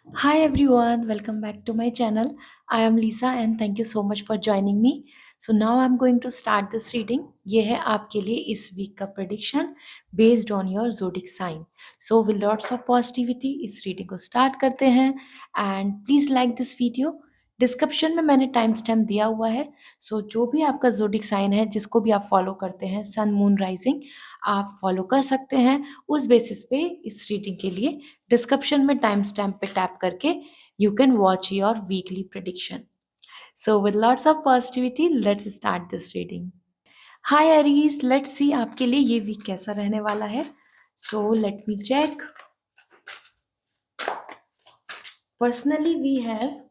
Hi everyone, welcome back to my channel. I am Lisa and thank you so much for joining me. So now I'm going to start this reading. ये है आपके लिए इस week का prediction based on your zodiac sign. So with lots of positivity इस reading को start करते हैं and please like this video. Description में मैंने टाइम स्टैम्प दिया हुआ है. सो जो भी आपका जोडिक साइन है, जिसको भी आप फॉलो करते हैं, सन मून राइजिंग आप फॉलो कर सकते हैं. उस बेसिस पे इस रीडिंग के लिए डिस्क्रिप्शन में टाइम स्टैम्प पे टैप करके you can watch your weekly prediction. So with lots of positivity let's start this reading. Hi Aries, let's see आपके लिए ये वीक कैसा रहने वाला है. So let me check. Personally we have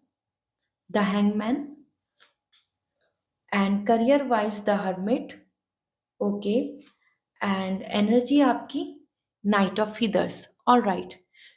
the hangman and career wise the hermit. Okay. And energy आपकी knight of feathers. All right.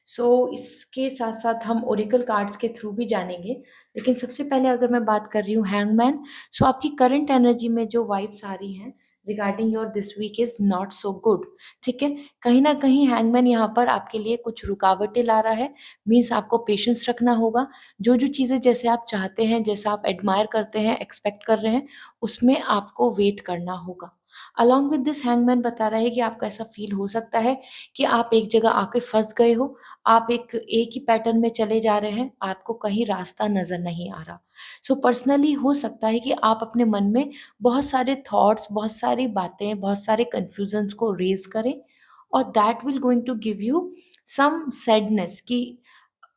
So इसके साथ साथ हम ओरेकल कार्ड्स के थ्रू भी जानेंगे, लेकिन सबसे पहले अगर मैं बात कर रही हूँ हैंगमैन, सो आपकी करंट एनर्जी में जो वाइब्स आ रही हैं regarding your this week is not so good. ठीक है, कहीं ना कहीं हैंगमैन यहाँ पर आपके लिए कुछ रुकावटें ला रहा है. मीन्स आपको पेशेंस रखना होगा. जो जो चीज़ें जैसे आप चाहते हैं, जैसा आप एडमायर करते हैं, एक्सपेक्ट कर रहे हैं, उसमें आपको वेट करना होगा. अलॉन्ग विद दिस हैंगमैन बता रहा है कि आपको ऐसा फील हो सकता है कि आप एक जगह आके फंस गए हो. आप एक ही पैटर्न में चले जा रहे हैं, आपको कहीं रास्ता नज़र नहीं आ रहा. सो पर्सनली हो सकता है कि आप अपने मन में बहुत सारे थॉट्स, बहुत सारी बातें, बहुत सारे कन्फ्यूजन्स को रेज करें और that will going to give you some sadness कि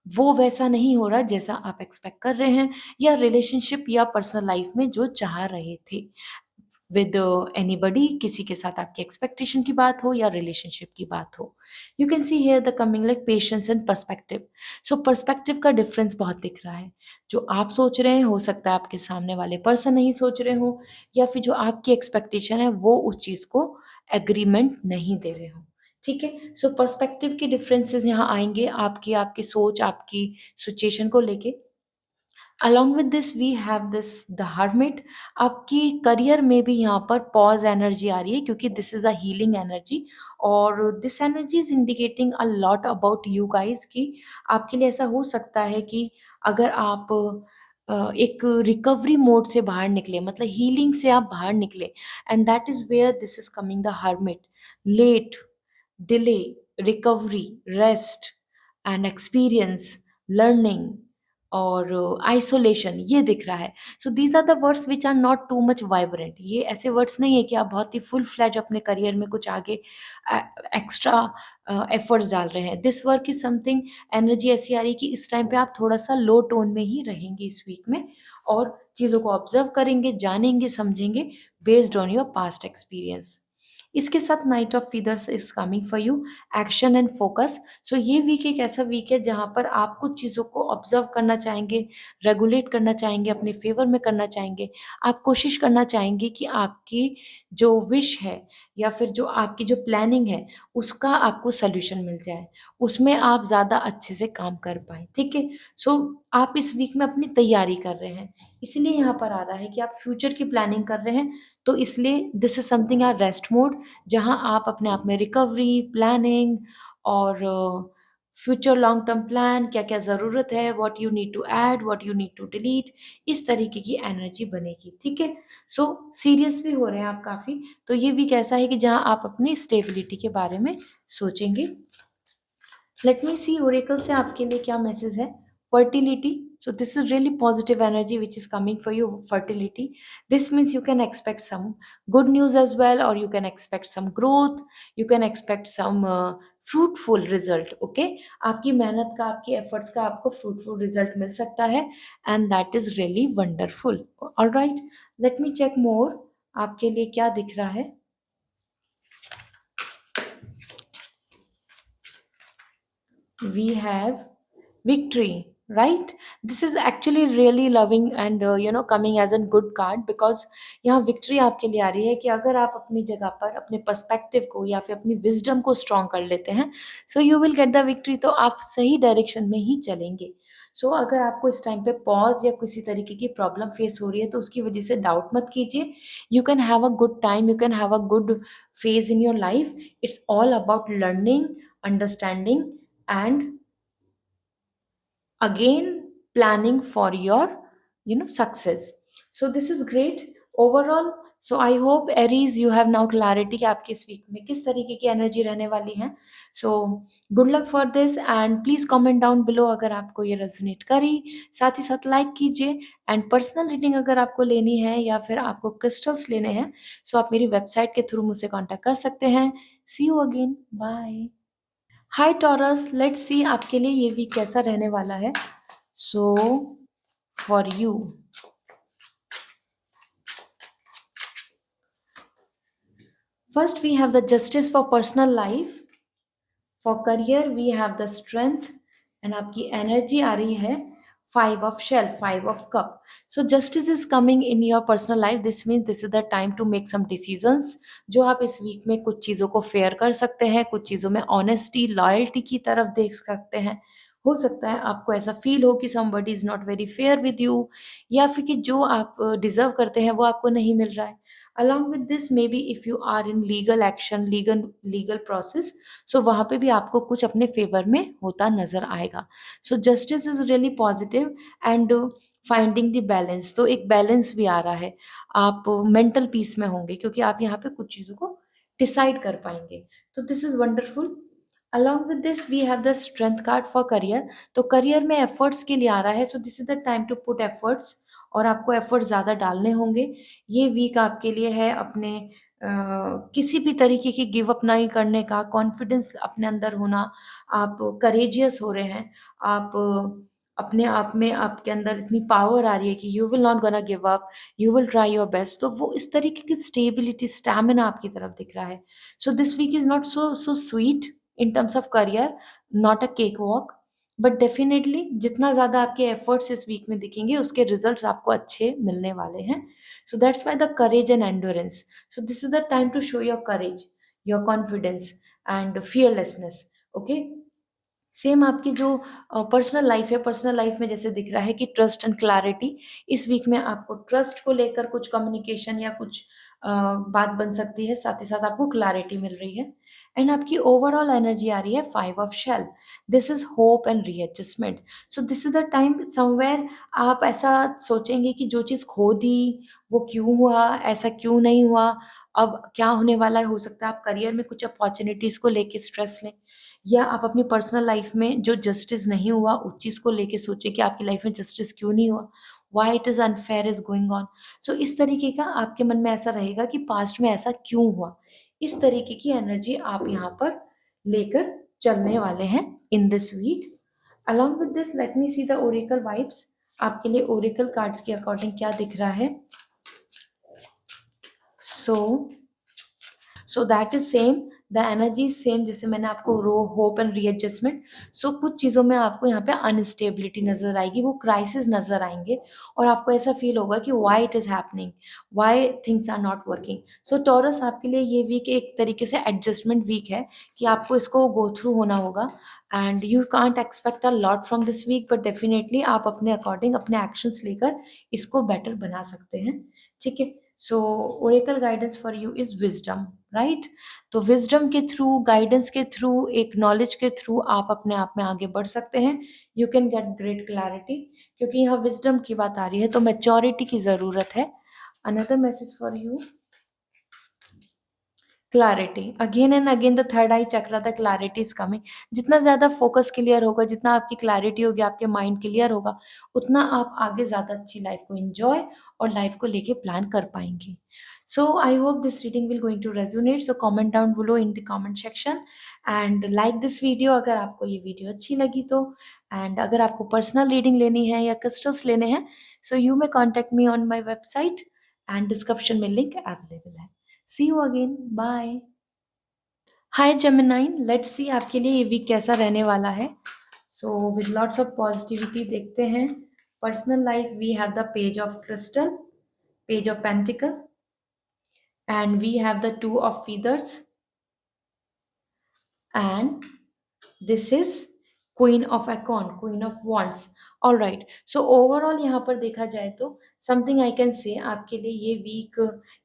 वो वैसा नहीं हो रहा जैसा आप एक्सपेक्ट कर रहे हैं, या रिलेशनशिप या पर्सनल लाइफ में जो चाह रहे थे विद एनीबडी. किसी के साथ आपकी एक्सपेक्टेशन की बात हो या रिलेशनशिप की बात हो. You can see here the coming like patience and perspective. So perspective का डिफरेंस बहुत दिख रहा है. जो आप सोच रहे हैं हो सकता है आपके सामने वाले पर्सन नहीं सोच रहे हो, या फिर जो आपकी एक्सपेक्टेशन है वो उस चीज़ को एग्रीमेंट नहीं दे रहे हो. ठीक है, सो पर्सपेक्टिव के डिफरेंसेस यहाँ आएंगे आपकी आपकी सोच, आपकी सिचुएशन को लेके. Along with this we have this the hermit. आपकी करियर में भी यहाँ पर पॉज एनर्जी आ रही है क्योंकि this is a healing energy, और this energy is indicating a lot about you guys कि आपके लिए ऐसा हो सकता है कि अगर आप एक रिकवरी मोड से बाहर निकले, मतलब हीलिंग से आप बाहर निकले, and that is where this is coming the hermit. Late, delay, recovery, rest and experience, learning और आइसोलेशन ये दिख रहा है. So these are the words which are not too much vibrant. ये ऐसे वर्ड्स नहीं है कि आप बहुत ही फुल फ्लैज अपने करियर में कुछ आगे एक्स्ट्रा एफर्ट्स डाल रहे हैं. This work is something, energy ऐसी आ रही है कि इस टाइम पे आप थोड़ा सा लो टोन में ही रहेंगे इस वीक में, और चीज़ों को ऑब्जर्व करेंगे, जानेंगे, समझेंगे based on your past experience. इसके साथ knight of feathers is coming for you, action and focus. So ये वीक एक ऐसा वीक है जहाँ पर आप कुछ चीज़ों को ऑब्जर्व करना चाहेंगे, रेगुलेट करना चाहेंगे, अपने फेवर में करना चाहेंगे. आप कोशिश करना चाहेंगे कि आपकी जो विश है या फिर जो आपकी जो प्लानिंग है उसका आपको सोल्यूशन मिल जाए, उसमें आप ज़्यादा अच्छे से काम कर पाएँ. ठीक है, सो आप इस वीक में अपनी तैयारी कर रहे हैं, इसलिए यहाँ पर आ रहा है कि आप फ्यूचर की प्लानिंग कर रहे हैं. तो इसलिए this is something our rest mode, जहाँ आप अपने आप में रिकवरी, प्लानिंग और फ्यूचर लॉन्ग टर्म प्लान, क्या-क्या ज़रूरत है, what you need to add, what you need to delete, इस तरीके की एनर्जी बनेगी. ठीक है? सो सीरियस भी हो रहे हैं आप काफ़ी, तो ये वीक ऐसा है कि जहाँ आप अपनी स्टेबिलिटी के बारे में सोचेंगे. लेट मी सी ओरेकल से आपके लिए क्या मैसेज है. Fertility. So this is really positive energy which is coming for you. Fertility, this means you can expect some good news as well, or you can expect some growth, you can expect some fruitful result. Okay, आपकी मेहनत का, आपकी efforts का आपको fruitful result मिल सकता है, and that is really wonderful. All right, let me check more. आपके लिए क्या दिख रहा है. We have victory, right? This is actually really loving and coming as a good card, because यहाँ victory आपके लिए आ रही है कि अगर आप अपनी जगह पर अपने पर्सपेक्टिव को या फिर अपनी विजडम को स्ट्रॉन्ग कर लेते हैं, so you will get the victory. तो आप सही डायरेक्शन में ही चलेंगे. सो अगर आपको इस टाइम पे पॉज या किसी तरीके की प्रॉब्लम फेस हो रही है तो उसकी वजह से डाउट मत कीजिए. You can have a good time, you can have a good phase in your life. It's all about learning, understanding and again planning for your success. So this is great overall. So I hope Aries you have now clarity कि आपके इस week में किस तरीके की energy रहने वाली है. So good luck for this and please comment down below अगर आपको ये रेजोनेट करी. साथ ही साथ लाइक कीजिए. एंड पर्सनल रीडिंग अगर आपको लेनी है या फिर आपको क्रिस्टल्स लेने हैं सो आप मेरी वेबसाइट के थ्रू मुझसे कांटेक्ट कर सकते हैं. See you again. Bye. Hi Taurus, let's see आपके लिए ये वीक कैसा रहने वाला है. So for you first we have the justice for personal life. For career we have the strength and आपकी एनर्जी आ रही है 5 of Shell, 5 of Cup. So justice is coming in your personal life. This means this is the time to make some decisions. जो आप इस week में कुछ चीज़ों को फेयर कर सकते हैं, कुछ चीज़ों में ऑनेस्टी लॉयल्टी की तरफ देख सकते हैं. हो सकता है आपको ऐसा फील हो कि somebody is not very fair with you या फिर कि जो आप डिजर्व करते हैं वो आपको नहीं मिल रहा है. Along with this, maybe if you are in legal action, legal process, so वहाँ पे भी आपको कुछ अपने फेवर में होता नजर आएगा. So justice is really positive and finding the balance. तो एक बैलेंस भी आ रहा है. आप मेंटल पीस में होंगे क्योंकि आप यहाँ पे कुछ चीज़ों को डिसाइड कर पाएंगे. तो this is wonderful. Along with this we have the strength card for career. तो करियर में एफर्ट्स के लिए आ रहा है. So this is the time to put efforts और आपको एफर्ट्स ज़्यादा डालने होंगे. ये वीक आपके लिए है अपने किसी भी तरीके की गिव अप नहीं करने का, कॉन्फिडेंस अपने अंदर होना. आप करेजियस हो रहे हैं. आप अपने आप में आपके अंदर इतनी पावर आ रही है कि you will not gonna give up, you will try your best. तो वो इस तरीके की स्टेबिलिटी स्टैमिना आपकी तरफ दिख रहा है. So this week is not so so sweet in terms of career, not a cake walk. But definitely जितना ज़्यादा आपके एफर्ट्स इस वीक में दिखेंगे उसके रिजल्ट्स आपको अच्छे मिलने वाले हैं. So that's why the courage and endurance. So this is the time to show your courage, your confidence and fearlessness. Okay. Same आपकी जो पर्सनल लाइफ है, पर्सनल लाइफ में जैसे दिख रहा है कि ट्रस्ट एंड क्लैरिटी. इस वीक में आपको ट्रस्ट को लेकर कुछ कम्युनिकेशन या कुछ बात बन सकती है. साथ ही साथ आपको क्लैरिटी मिल रही है. एंड आपकी ओवरऑल एनर्जी आ रही है 5 of Shell. This is hope and readjustment. So this is the time somewhere आप ऐसा सोचेंगे कि जो चीज़ खो दी वो क्यों हुआ, ऐसा क्यों नहीं हुआ, अब क्या होने वाला है. हो सकता है आप करियर में कुछ अपॉर्चुनिटीज़ को लेके स्ट्रेस लें या आप अपनी पर्सनल लाइफ में जो जस्टिस नहीं हुआ उस चीज़ को लेके सोचें कि आपकी लाइफ में जस्टिस क्यों नहीं हुआ, why it is unfair is going on. So इस तरीके का आपके मन में ऐसा रहेगा कि पास्ट में ऐसा क्यों हुआ. इस तरीके की एनर्जी आप यहाँ पर लेकर चलने वाले हैं in this week. Along with this let me see the oracle vibes. आपके लिए ओरेकल कार्ड्स के अकॉर्डिंग क्या दिख रहा है. So that is same, the energy same जैसे मैंने आपको होप एंड रीएडजस्टमेंट. सो कुछ चीज़ों में आपको यहाँ पे अनस्टेबिलिटी नज़र आएगी, वो क्राइसिस नज़र आएंगे और आपको ऐसा फील होगा कि why it is happening, why things are not working. So Taurus आपके लिए ये वीक एक तरीके से एडजस्टमेंट वीक है कि आपको इसको गो थ्रू होना होगा. And you can't expect a lot from this week but definitely आप अपने अकॉर्डिंग अपने एक्शंस लेकर इसको बेटर बना सकते हैं. ठीक है. So oracle guidance for you is wisdom, right. तो विजडम के थ्रू, गाइडेंस के थ्रू, एक नॉलेज के थ्रू आप अपने आप में आगे बढ़ सकते हैं. You can get great clarity क्योंकि यहाँ विजडम की बात आ रही है तो मैच्योरिटी की ज़रूरत है. Another message for you, clarity. Again and again the third eye chakra, the clarity is coming. जितना ज़्यादा फोकस क्लियर होगा, जितना आपकी क्लैरिटी होगी, आपके माइंड क्लियर होगा, उतना आप आगे ज़्यादा अच्छी लाइफ को एंजॉय और लाइफ को लेके प्लान कर पाएंगे. So I hope this reading will going to resonate. So comment down below in the comment section and like this video अगर आपको ये वीडियो अच्छी लगी तो. एंड अगर आपको पर्सनल रीडिंग लेनी है या क्रिस्टल्स लेने हैं so you may contact me on my website and description में लिंक अवेलेबल है. See you again. Bye. Hi Gemini. Let's see आपके लिए ये वीक कैसा रहने वाला है. So with lots of positivity देखते हैं. Personal life we have the page of crystal, page of pentacle, and we have the 2 of feathers, and this is queen of acorn, queen of wands. All right. So overall यहाँ पर देखा जाए तो something I can से आपके लिए ये week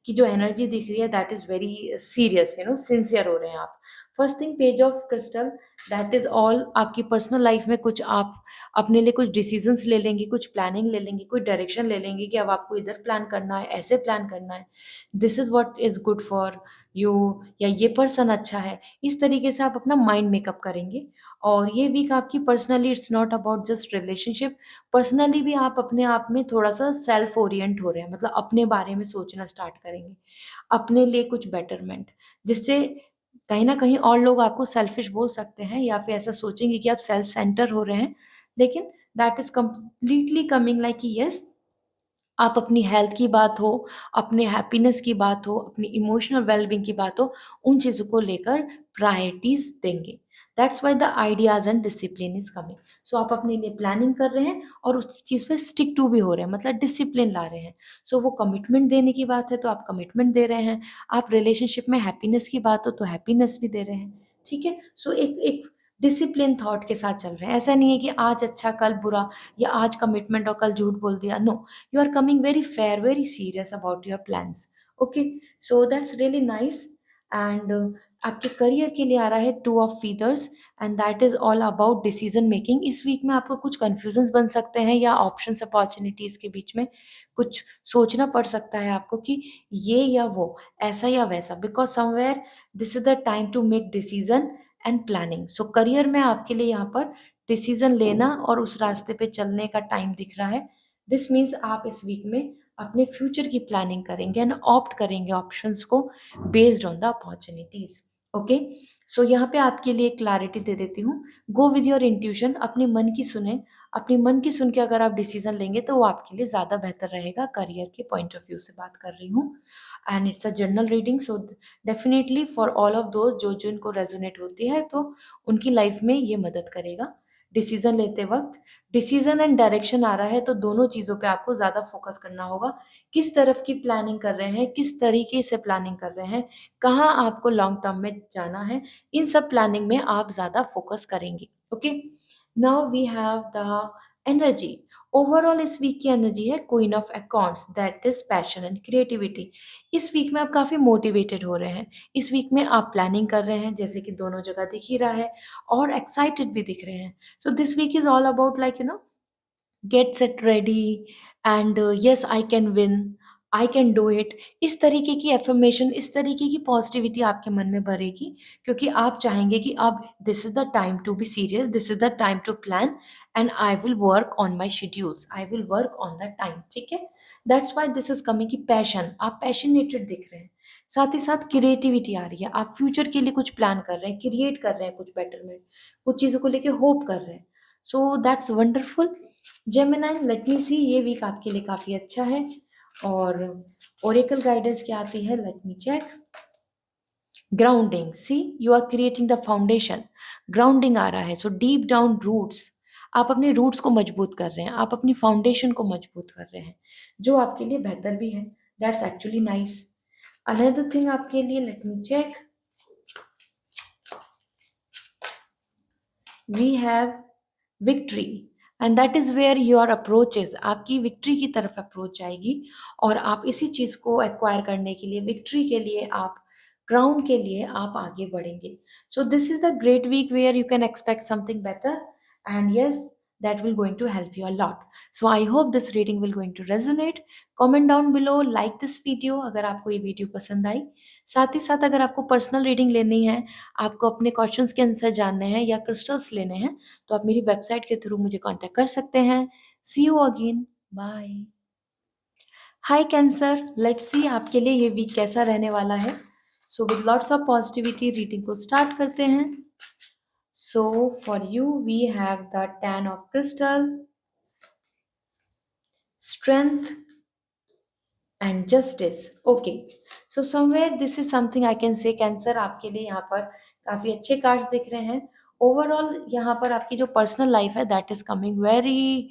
की जो एनर्जी दिख रही है that is very serious, sincere हो रहे हैं आप. First thing page of crystal, that is all आपकी पर्सनल लाइफ में कुछ आप अपने लिए कुछ डिसीजंस ले लेंगे, कुछ प्लानिंग ले लेंगे, कोई डायरेक्शन ले लेंगे कि अब आपको इधर प्लान करना है, ऐसे प्लान करना है, this is what is good for you, या ये पर्सन अच्छा है। इस तरीके से आप अपना माइंड मेकअप करेंगे। और ये वीक आपकी personally, it's not about just relationship, personally भी आप अपने आप में थोड़ा सा सेल्फ ओरिएंट हो रहे हैं, मतलब अपने बारे में सोचना स्टार्ट करेंगे, अपने लिए कुछ बेटरमेंट, जिससे कहीं न कहीं और लोग आपको सेल्फिश बोल सकते हैं या फिर ऐसा सोचेंगे कि आप सेल्फ सेंटर हो रहे हैं। लेकिन that is completely coming like कि येस, आप अपनी हेल्थ की बात हो, अपने हैप्पीनेस की बात हो, अपनी इमोशनल वेल-बीइंग की बात हो, उन चीज़ों को लेकर प्रायोरिटीज़ देंगे। That's why the ideas and discipline is coming. So आप अपने लिए प्लानिंग कर रहे हैं और उस चीज़ पे स्टिक टू भी हो रहे हैं, मतलब डिसिप्लिन ला रहे हैं। सो वो कमिटमेंट देने की बात है तो आप कमिटमेंट दे रहे हैं, आप रिलेशनशिप में हैप्पीनेस की बात हो तो हैप्पीनेस भी दे रहे हैं, ठीक है? सो एक एक डिसिप्लिन थॉट के साथ चल रहे हैं। ऐसा नहीं है कि आज अच्छा कल बुरा, या आज कमिटमेंट और कल झूठ बोल दिया, no. You are coming very fair, very serious about your plans. Okay, so that's really nice. And आपके करियर के लिए आ रहा है two of feathers, and that is all about decision making. इस वीक में आपको कुछ कंफ्यूजन्स बन सकते हैं या ऑप्शंस अपॉर्चुनिटीज के बीच में कुछ सोचना पड़ सकता है आपको कि ये या वो, ऐसा या वैसा, because somewhere this is the time to make decision and planning. So career में आपके लिए यहाँ पर डिसीजन लेना और उस रास्ते पे चलने का टाइम दिख रहा है। दिस मीन्स आप इस वीक में अपने फ्यूचर की प्लानिंग करेंगे एंड ऑप्ट करेंगे ऑप्शंस को based on the opportunities. Okay, so यहाँ पे आपके लिए क्लैरिटी दे देती हूँ। गो विद योर इंट्यूशन, अपने मन की सुने, अपने मन की सुन के अगर आप डिसीजन लेंगे तो वो आपके लिए ज़्यादा बेहतर रहेगा। करियर के पॉइंट ऑफ व्यू से बात कर रही हूँ, and it's a general reading, so definitely for all of those जो जो इनको रेजोनेट होती है तो उनकी लाइफ में ये मदद करेगा डिसीजन लेते वक्त। डिसीजन एंड डायरेक्शन आ रहा है तो दोनों चीज़ों पे आपको ज़्यादा फोकस करना होगा। किस तरफ की प्लानिंग कर रहे हैं, किस तरीके से प्लानिंग कर रहे हैं, कहाँ आपको लॉन्ग टर्म में जाना है, इन सब प्लानिंग में आप ज़्यादा फोकस करेंगे। Okay, now we have the energy. Overall इस वीक की एनर्जी है queen of accounts, that is passion and creativity. इस वीक में आप काफ़ी मोटिवेटेड हो रहे हैं। इस वीक में आप प्लानिंग कर रहे हैं, जैसे कि दोनों जगह दिख ही रहा है, और एक्साइटेड भी दिख रहे हैं। So this week is all about, like, get set ready, and yes, I can win, I can do it। इस तरीके की एफर्मेशन, इस तरीके की पॉजिटिविटी आपके मन में भरेगी, क्योंकि आप चाहेंगे कि अब this is the time to be serious, this is the time to plan, and I will work on my schedules, I will work on the time, ठीक है? That's why this is coming की passion, आप passionated दिख रहे हैं। साथ ही साथ क्रिएटिविटी आ रही है, आप फ्यूचर के लिए कुछ प्लान कर रहे हैं, क्रिएट कर रहे हैं कुछ बेटरमेंट, कुछ चीज़ों को लेके होप कर रहे हैं। So that's wonderful. Gemini, let me see, ये वीक आपके लिए काफ़ी अच्छा है। और ओरेकल गाइडेंस क्या आती है, let me check. Grounding, see you are creating the foundation. Grounding आ रहा है, सो डीप डाउन रूट्स, आप अपने रूट्स को मजबूत कर रहे हैं, आप अपनी फाउंडेशन को मजबूत कर रहे हैं, जो आपके लिए बेहतर भी है। That's actually nice. Another thing आपके लिए, let me check, we have victory, and that is where your approach is, आपकी विक्ट्री की तरफ अप्रोच आएगी, और आप इसी चीज़ को एक्वायर करने के लिए, विक्ट्री के लिए, आप क्राउन के लिए आप आगे बढ़ेंगे। So this is the great week where you can expect something better, and yes, that will going to help you a lot. So I hope this reading will going to resonate. Comment down below, like this video अगर आपको ये video पसंद आई। साथ ही साथ अगर आपको personal reading लेनी है, आपको अपने क्वेश्चंस के आंसर जानने हैं या क्रिस्टल्स लेने हैं, तो आप मेरी वेबसाइट के थ्रू मुझे कांटेक्ट कर सकते हैं। See you again, bye. Hi Cancer, let's see आपके लिए ये वीक कैसा रहने वाला है। So with lots of positivity reading को स्टार्ट करते हैं। So for you we have the 10 of crystal, strength and justice। okay, so somewhere this is something I can say, cancer आपके लिए यहाँ पर काफ़ी अच्छे कार्ड्स दिख रहे हैं। ओवरऑल यहाँ पर आपकी जो पर्सनल लाइफ है that is coming very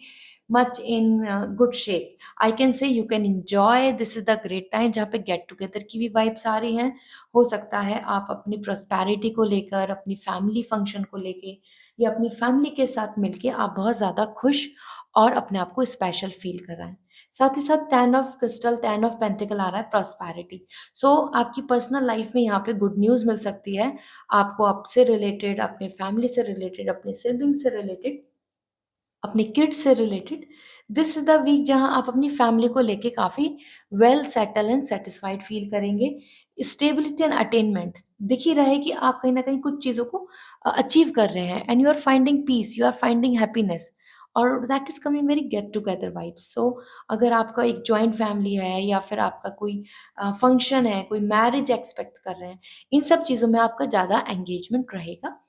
much in good shape. I can से you can enjoy, this is the great time जहाँ पे गेट टुगेदर की भी वाइब्स आ रही हैं। हो सकता है आप अपनी प्रॉस्पेरिटी को लेकर, अपनी फैमिली फंक्शन को लेके, या अपनी फैमिली के साथ मिलके आप बहुत ज़्यादा खुश और अपने आप को स्पेशल फील कर रहे हैं। साथ ही साथ 10 ऑफ क्रिस्टल, 10 ऑफ पेंटिकल आ रहा है प्रॉस्पेरिटी। सो आपकी पर्सनल लाइफ में यहाँ पे गुड न्यूज़ मिल सकती है, आपको आपसे रिलेटेड, अपने फैमिली से रिलेटेड, अपने सिबलिंग से रिलेटेड, अपने किड्स से related. This is the week जहाँ आप अपनी फैमिली को लेके काफ़ी well settle and satisfied feel करेंगे। स्टेबिलिटी एंड अटेनमेंट दिख ही रहा है कि आप कहीं न कहीं कुछ चीज़ों को अचीव कर रहे हैं and you are finding peace, you are finding happiness और that is coming very get together vibes. So अगर आपका एक जॉइंट फैमिली है या फिर आपका कोई फंक्शन है, कोई मैरिज एक्सपेक्ट कर रहे हैं, इन सब चीज़ों में आपका ज़्यादा एंगेजमेंट रहेगा।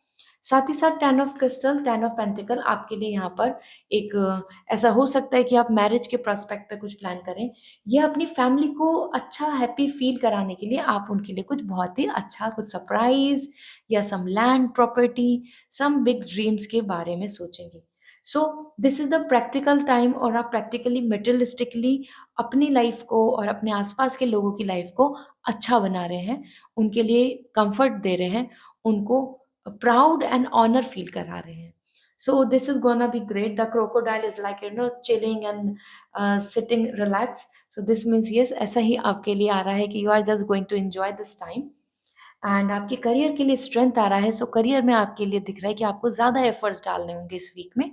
साथ ही साथ 10 ऑफ क्रिस्टल, 10 ऑफ पेंटिकल आपके लिए यहाँ पर एक ऐसा हो सकता है कि आप मैरिज के प्रोस्पेक्ट पे कुछ प्लान करें या अपनी फैमिली को अच्छा हैप्पी फील कराने के लिए आप उनके लिए कुछ बहुत ही अच्छा कुछ सरप्राइज़ या some land property, some big dreams के बारे में सोचेंगे। So this is the practical time और आप प्रैक्टिकली मटेरियलिस्टिकली अपनी लाइफ़ को और अपने आस-पास के लोगों की लाइफ़ को अच्छा बना रहे हैं, उनके लिए कम्फर्ट दे रहे हैं, उनको प्राउड एंड ऑनर फील करा रहे हैं। So this is gonna be great. The crocodile is like chilling and sitting relaxed. So this means yes, ऐसा ही आपके लिए आ रहा है कि you are just going to enjoy this time. And आपके करियर के लिए स्ट्रेंथ आ रहा है, सो करियर में आपके लिए दिख रहा है कि आपको ज़्यादा एफर्ट्स डालने होंगे इस वीक में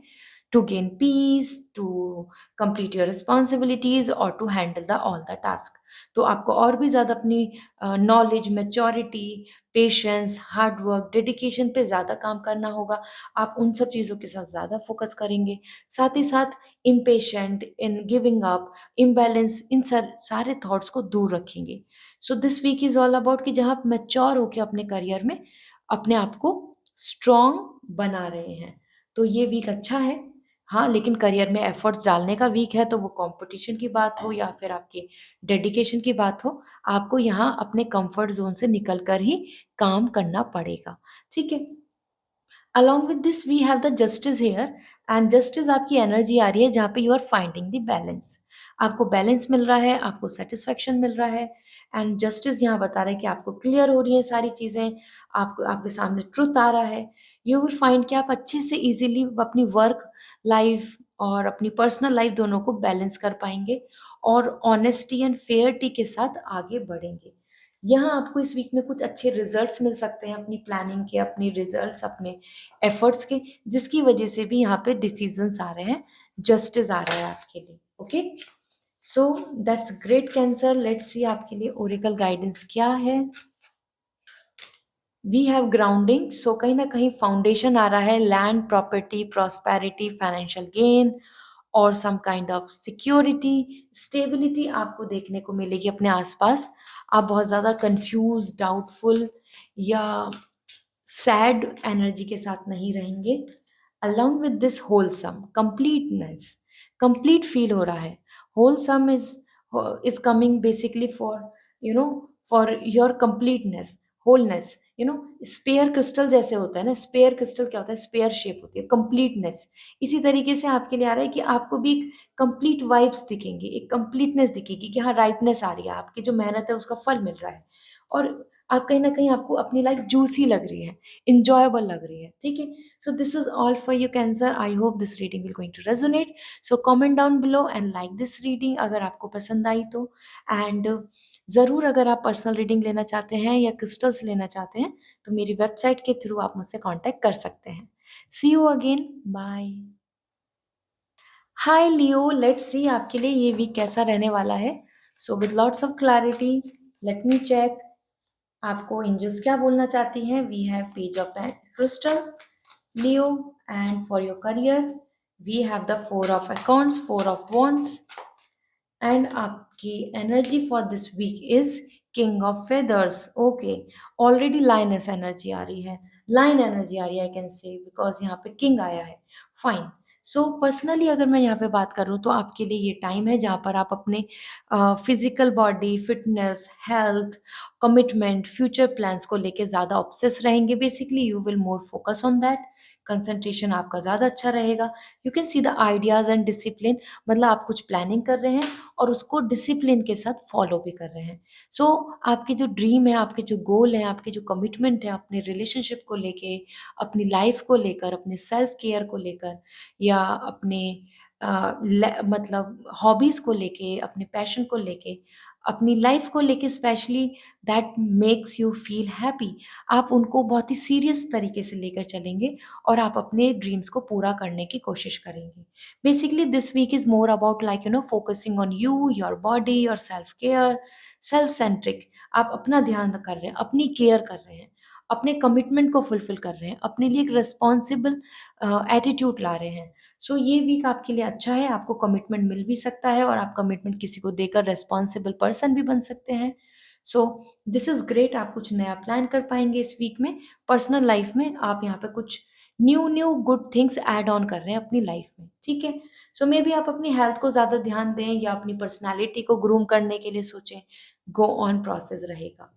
to gain peace, to complete your responsibilities और to handle the all the task. तो आपको और भी ज़्यादा अपनी knowledge, maturity, patience, hard work, dedication पे ज़्यादा काम करना होगा। आप उन सब चीज़ों के साथ ज़्यादा फोकस करेंगे। साथ ही साथ impatient, in giving up, imbalance, इन सारे थॉट्स को दूर रखेंगे। So this week is all about कि जहाँ आप मैच्योर होके अपने करियर में अपने आप को स्ट्रॉन्ग बना रहे हैं। तो ये वीक अच्छा है। हाँ, लेकिन करियर में एफर्ट्स डालने का वीक है, तो वो कॉम्पिटिशन की बात हो या फिर आपके डेडिकेशन की बात हो, आपको यहाँ अपने कम्फर्ट ज़ोन से निकल कर ही काम करना पड़ेगा। ठीक है? Along with this we have the justice here and justice आपकी एनर्जी आ रही है जहाँ पे you are finding the balance. आपको बैलेंस मिल रहा है, आपको सैटिस्फैक्शन मिल रहा है एंड जस्टिस यहाँ बता रहा है कि आपको क्लियर हो रही हैं सारी चीज़ें, आपको आपके सामने ट्रुथ आ रहा है। यू विल फाइंड कि आप अच्छे से ईज़िली अपनी वर्क लाइफ़ और अपनी पर्सनल लाइफ़ दोनों को बैलेंस कर पाएँगे और ऑनेस्टी एंड फेयरिटी के साथ आगे बढ़ेंगे। यहाँ आपको इस वीक में कुछ अच्छे रिजल्ट्स मिल सकते हैं अपनी प्लानिंग के, अपनी रिजल्ट्स, अपने एफर्ट्स के, जिसकी वजह से भी यहाँ पे डिसीजंस आ रहे हैं, जस्टिस आ रहा है आपके लिए। Okay, so that's great cancer. Let's see आपके लिए ओरेकल गाइडेंस क्या है। वी हैव ग्राउंडिंग, सो कहीं ना कहीं फाउंडेशन आ रहा है, land property, prosperity, financial gain और some kind of security, stability आपको देखने को मिलेगी अपने आसपास। आप बहुत ज़्यादा कंफ्यूज, डाउटफुल या सैड एनर्जी के साथ नहीं रहेंगे। Along with this wholesome completeness, complete feel हो रहा है। Wholesome is coming basically for for your completeness, wholeness. Spare crystal जैसे होता है ना, स्पेयर क्रिस्टल क्या होता है, स्पेयर शेप होती है, कंप्लीटनेस। इसी तरीके से आपके लिए आ रहा है कि आपको भी एक कंप्लीट वाइब्स दिखेंगी, एक कंप्लीटनेस दिखेगी कि हाँ राइटनेस आ रही है, आपकी जो मेहनत है उसका फल मिल रहा है और आप कहीं ना कहीं आपको अपनी लाइफ जूसी लग रही है, इंजॉयबल लग रही है। ठीक है, so this is all for you Cancer. I hope this reading will going to resonate. So comment down below and like this reading अगर आपको पसंद आई तो। एंड ज़रूर अगर आप पर्सनल रीडिंग लेना चाहते हैं या क्रिस्टल्स लेना चाहते हैं तो मेरी वेबसाइट के थ्रू आप मुझसे कांटेक्ट कर सकते हैं। See you again, bye. Hi Leo, let's see आपके लिए ये वीक कैसा रहने वाला है। So with lots of clarity, let me check आपको एंजल्स क्या बोलना चाहती हैं। We have page of crystal, Leo, and for your career we have the 4 of accounts, 4 of wands and आपकी energy for this week is king of feathers. Okay, already lioness energy आ रही है, line energy आ रही है, आई can से, because यहाँ पे किंग आया है। फाइन। सो पर्सनली अगर मैं यहाँ पे बात करूँ तो आपके लिए ये टाइम है जहाँ पर आप अपने physical body, fitness, health, commitment, future plans को लेके ज़्यादा ऑब्सेस रहेंगे। Basically you will more focus on that, concentration आपका ज़्यादा अच्छा रहेगा। You can see the ideas and discipline, मतलब आप कुछ प्लानिंग कर रहे हैं और उसको डिसिप्लिन के साथ फॉलो भी कर रहे हैं। सो आपके जो ड्रीम है, आपके जो गोल हैं, आपके जो कमिटमेंट है अपने रिलेशनशिप को लेके, अपनी लाइफ को लेकर, अपने सेल्फ केयर को लेकर या अपने मतलब हॉबीज़ को लेके, अपने पैशन को लेके, अपनी लाइफ़ को लेके specially that makes you feel happy, आप उनको बहुत ही सीरियस तरीके से लेकर चलेंगे और आप अपने ड्रीम्स को पूरा करने की कोशिश करेंगे। Basically, this week is more about like focusing on you, your body, your self care, self centric. आप अपना ध्यान कर रहे हैं, अपनी केयर कर रहे हैं, अपने कमिटमेंट को फुलफिल कर रहे हैं, अपने लिए एक रिस्पॉन्सिबल एटीट्यूड ला रहे हैं। सो ये वीक आपके लिए अच्छा है, आपको कमिटमेंट मिल भी सकता है और आप कमिटमेंट किसी को देकर रिस्पॉन्सिबल पर्सन भी बन सकते हैं। सो दिस इज़ ग्रेट, आप कुछ नया प्लान कर पाएंगे इस वीक में। पर्सनल लाइफ में आप यहाँ पे कुछ new new good things add on कर रहे हैं अपनी लाइफ में, ठीक है? सो मे बी आप अपनी हेल्थ को ज़्यादा ध्यान दें या अपनी पर्सनैलिटी को ग्रूम करने के लिए सोचें, गो ऑन प्रोसेस रहेगा।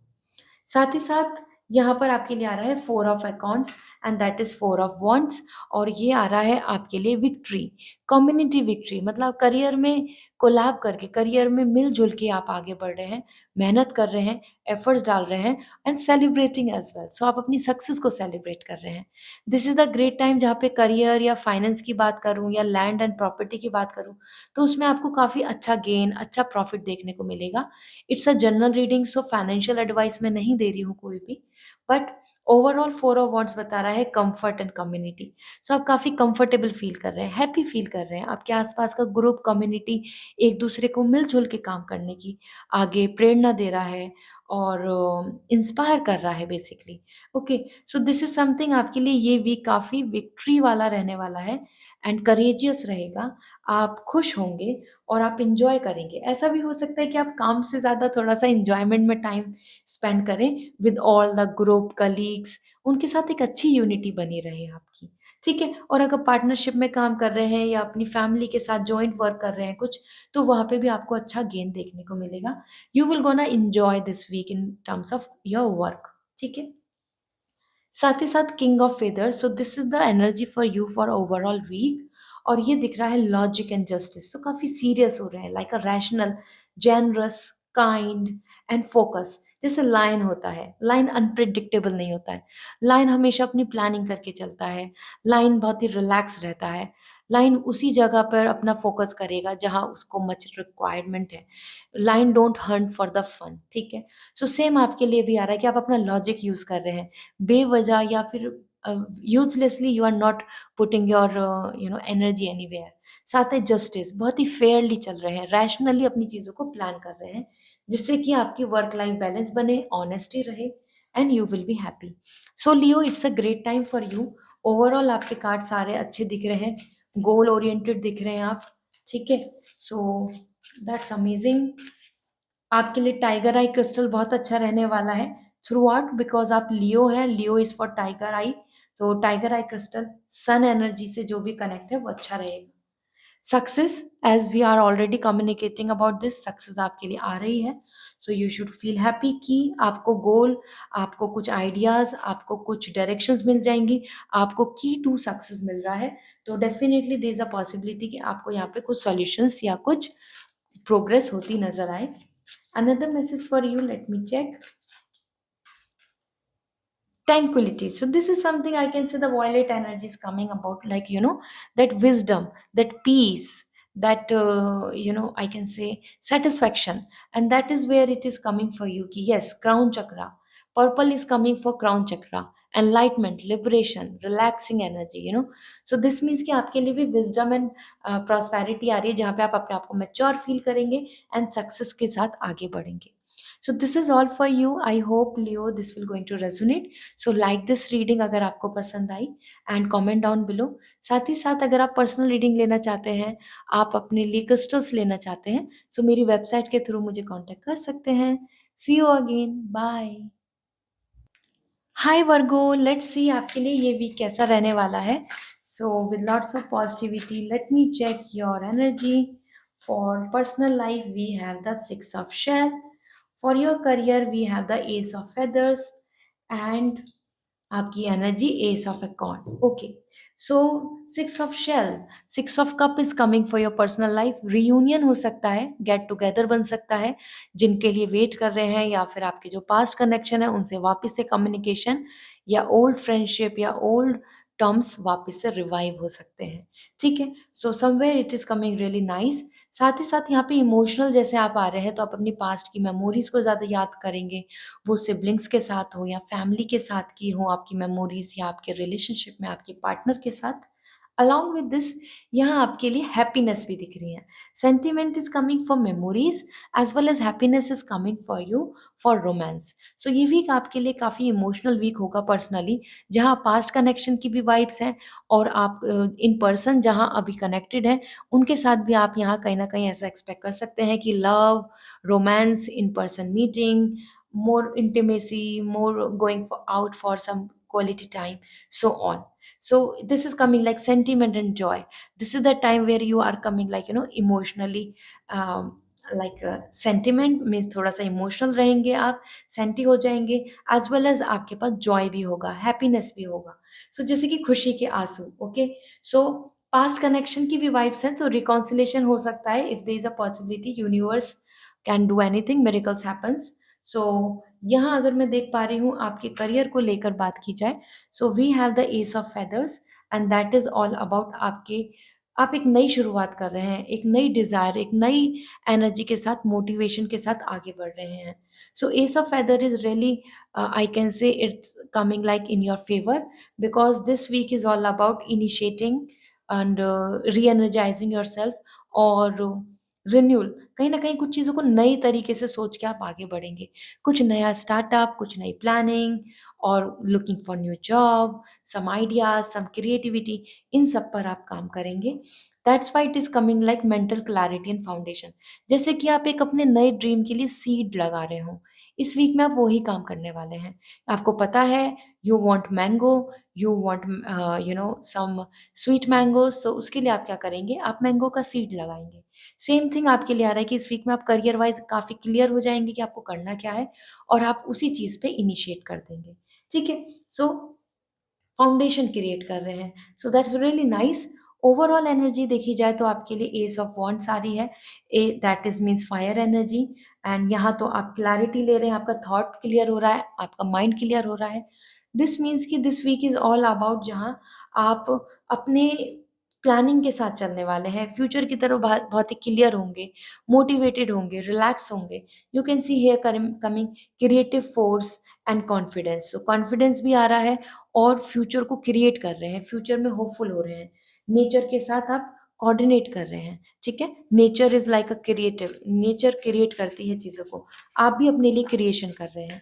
साथ ही साथ यहाँ पर आपके लिए आ रहा है 4 of accounts and that is 4 of wands, और ये आ रहा है आपके लिए विक्ट्री, कम्युनिटी विक्ट्री, मतलब करियर में कोलैब करके, करियर में मिल-जुल के आप आगे बढ़ रहे हैं, मेहनत कर रहे हैं, एफर्ट्स डाल रहे हैं एंड सेलिब्रेटिंग एज़ वेल। सो आप अपनी सक्सेस को सेलिब्रेट कर रहे हैं। This is the great time जहाँ पे करियर या फाइनेंस की बात करूँ या लैंड एंड प्रॉपर्टी की बात करूँ, तो उसमें आपको काफ़ी अच्छा गेन, अच्छा प्रॉफिट देखने को मिलेगा। It's a general reading, so financial advice मैं नहीं दे रही हूँ कोई भी, बट ओवरऑल 4 ऑफ वांड्स बता रहा है कंफर्ट एंड कम्युनिटी। सो आप काफ़ी कंफर्टेबल फील कर रहे हैं, हैप्पी फील कर रहे हैं। आपके आसपास का ग्रुप, कम्युनिटी एक दूसरे को मिल-जुल के काम करने की आगे प्रेरणा दे रहा है और इंस्पायर कर रहा है basically. Okay, so this is something आपके लिए ये वीक काफ़ी विक्ट्री वाला रहने वाला है एंड करेजियस रहेगा। आप खुश होंगे और आप एन्जॉय करेंगे। ऐसा भी हो सकता है कि आप काम से ज़्यादा थोड़ा-सा एन्जॉयमेंट में टाइम स्पेंड करें with all the group, colleagues, उनके साथ एक अच्छी यूनिटी बनी रहे आपकी, ठीक है? और अगर पार्टनरशिप में काम कर रहे हैं या अपनी फैमिली के साथ जॉइंट वर्क कर रहे हैं कुछ, तो वहाँ पे भी आपको अच्छा गेन देखने को मिलेगा। You will gonna enjoy this week in terms of your work, ठीक है? साथ ही साथ king of feathers, so this is the energy for you for overall week, और ये दिख रहा है लॉजिक एंड जस्टिस, तो काफी सीरियस हो रहे हैं, like a rational, generous, kind and focus. जैसे लायन होता है, लायन अनप्रिडिक्टेबल नहीं होता है, लायन हमेशा अपनी प्लानिंग करके चलता है, लायन बहुत ही रिलैक्स रहता है, लायन उसी जगह पर अपना फोकस करेगा जहां उसको मच रिक्वायरमेंट है, lion don't hunt for the fun, ठीक है? सो सेम आपके लिए भी आ रहा है कि आप अपना लॉजिक यूज कर रहे हैं, बेवजह या फिर uselessly you are not putting your energy anywhere. साथ है जस्टिस, बहुत ही फेयरली चल रहे हैं, रैशनली अपनी चीज़ों को प्लान कर रहे हैं, जिससे कि आपकी वर्क लाइफ बैलेंस बने, ऑनेस्टी रहे and you will be happy. So Leo, it's a great time for you. Overall आपके कार्ड सारे अच्छे दिख रहे हैं, गोल ओरिएंटेड दिख रहे हैं आप, ठीक है? So that's amazing. आपके लिए टाइगर आई क्रिस्टल बहुत अच्छा रहने वाला है थ्रू आउट, बिकॉज आप लियो हैं, Leo is for tiger eye. तो tiger eye crystal sun energy से जो भी कनेक्ट है वो अच्छा रहेगा। Success, as we are already communicating about this, success आपके लिए आ रही है। So you should feel happy कि आपको गोल, आपको कुछ आइडियाज, आपको कुछ डायरेक्शंस मिल जाएंगी, आपको की टू सक्सेस मिल रहा है। तो definitely there is a possibility कि आपको यहाँ पे कुछ सॉल्यूशंस या कुछ प्रोग्रेस होती नजर आए। Another message for you, let me check. Tranquility. So this is something I can say the violet energy is coming about, like that wisdom, that peace, that I can say satisfaction, and that is where it is coming for you. Ki yes, crown chakra. Purple is coming for crown chakra. Enlightenment, liberation, relaxing energy. So this means कि आपके लिए भी wisdom and prosperity आ रही है, जहाँ पे आप अपने आप को mature feel करेंगे and success के साथ आगे बढ़ेंगे. So this is all for you. I hope Leo this will going to resonate. So like this reading अगर आपको पसंद आई and comment down below. साथ ही साथ अगर आप पर्सनल रीडिंग लेना चाहते हैं, आप अपने लिए क्रिस्टल्स लेना चाहते हैं, तो मेरी वेबसाइट के थ्रू मुझे कांटेक्ट कर सकते हैं। See you again, bye. Hi Virgo, let's see आपके लिए ये वीक कैसा रहने वाला है। So with lots of positivity let me check your energy. For personal life we have the 6 of shell, for your career we have the ace of feathers and आपकी energy ace of acorn. Okay, so 6 of shell, 6 of cup is coming for your personal life. Reunion हो सकता है, get together बन सकता है, जिनके लिए wait कर रहे हैं, या फिर आपके जो पास्ट कनेक्शन है उनसे वापस से कम्युनिकेशन, या ओल्ड फ्रेंडशिप या ओल्ड टर्म्स वापस से रिवाइव हो सकते हैं, ठीक है? So somewhere it is coming really nice. साथ ही साथ यहाँ पे इमोशनल जैसे आप आ रहे हैं, तो आप अपनी पास्ट की मेमोरीज़ को ज़्यादा याद करेंगे। वो सिब्लिंग्स के साथ हो या फैमिली के साथ की हो आपकी मेमोरीज़, या आपके रिलेशनशिप में आपके पार्टनर के साथ। अलोंग विद दिस, यहाँ आपके लिए हैप्पीनेस भी दिख रही है। Sentiment is coming for memories as well as happiness is coming for you for romance. So ये वीक आपके लिए काफ़ी इमोशनल वीक होगा पर्सनली, जहाँ पास्ट कनेक्शन की भी वाइब्स हैं, और आप इन पर्सन जहाँ अभी कनेक्टेड हैं, उनके साथ भी आप यहाँ कहीं न कहीं ऐसा एक्सपेक्ट कर सकते हैं कि love, romance, in person meeting, more intimacy, more going for out for some quality time, so on. So this is coming like sentiment and joy. This is the time where you are coming like emotionally, like sentiment means थोड़ा सा emotional रहेंगे आप, senti हो जाएंगे, as well as आपके पास Joy भी होगा, happiness भी होगा। सो जैसे कि खुशी के आंसू, ओके। सो पास्ट कनेक्शन की भी वाइब्स हैं, तो रिकॉन्सिलेशन हो सकता है if there is a possibility, universe can do anything, miracles happens. So यहाँ अगर मैं देख पा रही हूँ आपके करियर को लेकर बात की जाए, so we have the ace of feathers, and that is all about आपके, आप एक नई शुरुआत कर रहे हैं, एक नई डिज़ायर, एक नई एनर्जी के साथ, मोटिवेशन के साथ आगे बढ़ रहे हैं। So ace of feather is really, I can say it's coming like in your favour, because this week is all about initiating and reenergizing yourself, और रिन्यूअल, कहीं न कहीं कुछ चीज़ों को नई तरीके से सोच के आप आगे बढ़ेंगे। कुछ नया स्टार्टअप, कुछ नई प्लानिंग, और looking for new job, some ideas, some creativity, इन सब पर आप काम करेंगे। That's why it is coming like mental clarity and foundation. जैसे कि आप एक अपने नए ड्रीम के लिए सीड लगा रहे हो। इस वीक में आप वही काम करने वाले हैं। आपको पता है, you want mango, you want some sweet mangoes, so उसके लिए आप क्या करेंगे? आप मैंगो का सीड लगाएँगे। सेम थिंग आपके लिए आ रहा है कि इस वीक में आप करियर वाइज़ काफ़ी क्लियर हो जाएँगे कि आपको करना क्या है, और आप उसी चीज़ पे इनिशिएट कर देंगे। ठीक है? सो फाउंडेशन क्रिएट कर रहे हैं। So that's really nice. Overall energy देखी जाए तो आपके लिए एस ऑफ वॉन्ड्स आ रही है। A that is means fire energy, and यहाँ तो आप क्लैरिटी ले रहे हैं, आपका थॉट क्लियर हो रहा है, आपका माइंड क्लियर हो रहा है। दिस मीन्स कि this week is all about, जहाँ आप अपने प्लानिंग के साथ चलने वाले हैं, फ्यूचर की तरफ बहुत ही क्लियर होंगे, मोटिवेटेड होंगे, रिलैक्स होंगे। You can see here coming creative force and confidence. So confidence भी आ रहा है, और फ्यूचर को क्रिएट कर रहे हैं, फ्यूचर में होपफुल हो रहे हैं। नेचर के साथ आप कोऑर्डिनेट कर रहे हैं, ठीक है? Nature is like a creative, nature create करती है चीज़ों को, आप भी अपने लिए क्रिएशन कर रहे हैं।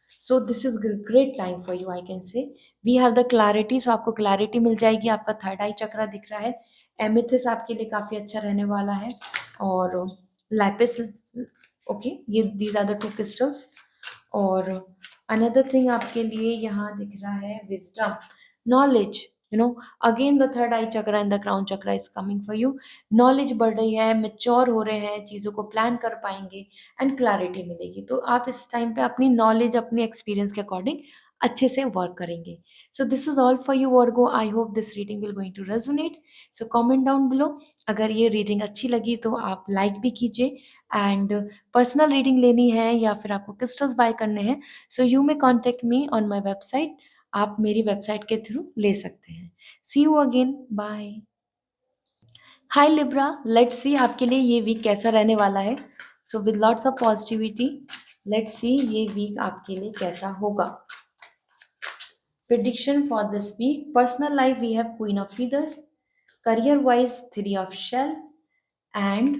So this is great time for you, I can say. We have the clarity, so आपको क्लैरिटी मिल जाएगी, आपका थर्ड आई चक्रा दिख रहा है। एमेथिस आपके लिए काफ़ी अच्छा रहने वाला है, और लैपिस, ओके, ये these are the two crystals. और अनदर थिंग आपके लिए यहाँ दिख रहा है wisdom, knowledge, again the third eye chakra and the crown chakra is coming for you. Knowledge बढ़ रही है, मेच्योर हो रहे हैं, चीज़ों को प्लान कर पाएंगे, एंड क्लैरिटी मिलेगी। तो आप इस टाइम पे अपनी नॉलेज, अपने एक्सपीरियंस के अकॉर्डिंग अच्छे से वर्क करेंगे। So this is all for you Virgo. I hope this reading will going to resonate. So comment down below. अगर ये रीडिंग अच्छी लगी तो आप लाइक भी कीजिए, एंड पर्सनल रीडिंग लेनी है या फिर आपको क्रिस्टल्स बाय करने हैं, so you may contact me on my website. आप मेरी वेबसाइट के थ्रू ले सकते हैं। See you again, bye. Hi Libra, let's see आपके लिए ये वीक कैसा रहने वाला है। So with lots of positivity, let's see ये वीक आपके लिए कैसा होगा। Prediction for this week: personal life, we have Queen of Feathers; career wise, Three of Shell; and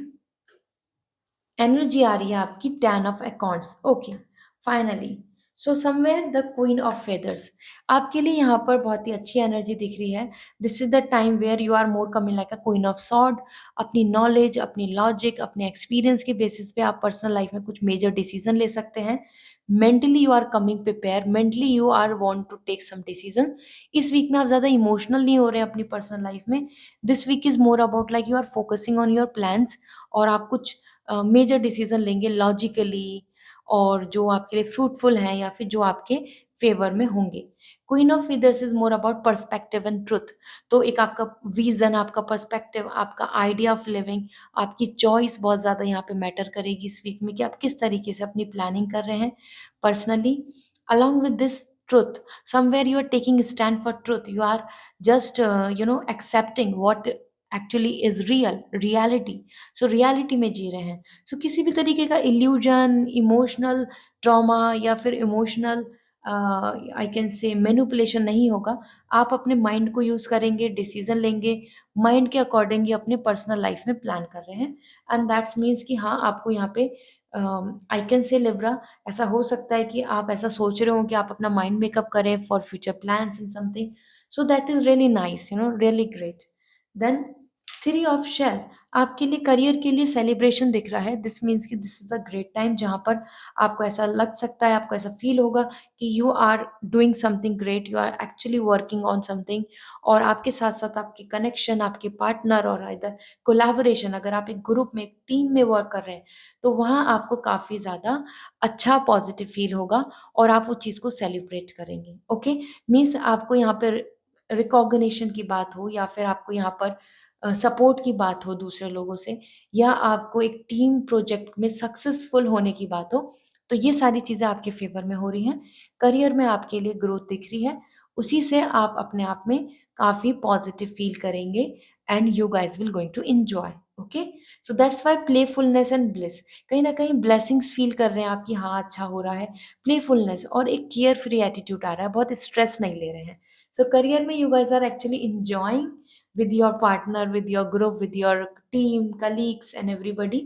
energy आ रही है आपकी 10 of accounts, okay. Finally, so somewhere the queen of feathers, आपके लिए यहाँ पर बहुत ही अच्छी एनर्जी दिख रही है। This is the time where you are more coming like a queen of sword. अपनी नॉलेज, अपनी लॉजिक, अपने एक्सपीरियंस के बेसिस पे आप पर्सनल लाइफ में कुछ मेजर डिसीजन ले सकते हैं। Mentally you are coming prepare, mentally you are want to take some decision. इस वीक में आप ज़्यादा इमोशनल नहीं हो रहे हैं अपनी पर्सनल लाइफ में। This week is more about like you are focusing on your plans, और आप कुछ मेजर डिसीजन लेंगे लॉजिकली, और जो आपके लिए फ्रूटफुल हैं या फिर जो आपके फेवर में होंगे। Queen of feathers is more about perspective and truth. तो एक आपका विजन, आपका पर्सपेक्टिव, आपका आइडिया ऑफ लिविंग, आपकी चॉइस बहुत ज़्यादा यहाँ पे मैटर करेगी इस वीक में, कि आप किस तरीके से अपनी प्लानिंग कर रहे हैं personally. Along with this, truth. Somewhere you are taking a stand for truth. You are just accepting what actually is reality. So reality में जी रहे हैं. So किसी भी तरीके का illusion, emotional trauma या फिर इमोशनल आई कैन से मैनिपुलेशन नहीं होगा. आप अपने माइंड को यूज़ करेंगे, डिसीजन लेंगे, माइंड के अकॉर्डिंग ही अपने पर्सनल लाइफ में प्लान कर रहे हैं. एंड दैट्स मीन्स कि हाँ, आपको यहाँ पे आई कैन से लिब्रा, ऐसा हो सकता है कि आप ऐसा सोच रहे हो कि आप अपना माइंड मेकअप करें for future plans in something. So that is really nice, really great. Then three of shell, आपके लिए करियर के लिए सेलिब्रेशन दिख रहा है. दिस मीन्स कि this is a great time जहाँ पर आपको ऐसा लग सकता है, आपको ऐसा फील होगा कि you are doing something great, you are actually working on something. और आपके साथ-साथ आपके कनेक्शन, आपके पार्टनर और इधर कोलैबोरेशन, अगर आप एक ग्रुप में, एक टीम में वर्क कर रहे हैं, तो वहाँ आपको काफ़ी ज़्यादा अच्छा पॉज़िटिव फ़ील होगा और आप वो चीज़ को सेलिब्रेट करेंगे. ओके? मीन्स आपको यहाँ पे रिकॉग्निशन की बात हो या फिर आपको यहाँ पर सपोर्ट की बात हो दूसरे लोगों से, या आपको एक टीम प्रोजेक्ट में सक्सेसफुल होने की बात हो, तो ये सारी चीज़ें आपके फ़ेवर में हो रही हैं. करियर में आपके लिए ग्रोथ दिख रही है. उसी से आप अपने आप में काफ़ी पॉज़िटिव फ़ील करेंगे and you guys will going to enjoy. Okay? So that's why playfulness and bliss. कहीं न कहीं ब्लेसिंग्स फ़ील कर रहे हैं आप कि हाँ, अच्छा हो रहा है. प्लेफुलनेस और एक केयर फ्री एटीट्यूड आ रहा है, बहुत स्ट्रेस नहीं ले रहे हैं. सो करियर में you guys are actually enjoying with your partner, with your group, with your team, colleagues and everybody.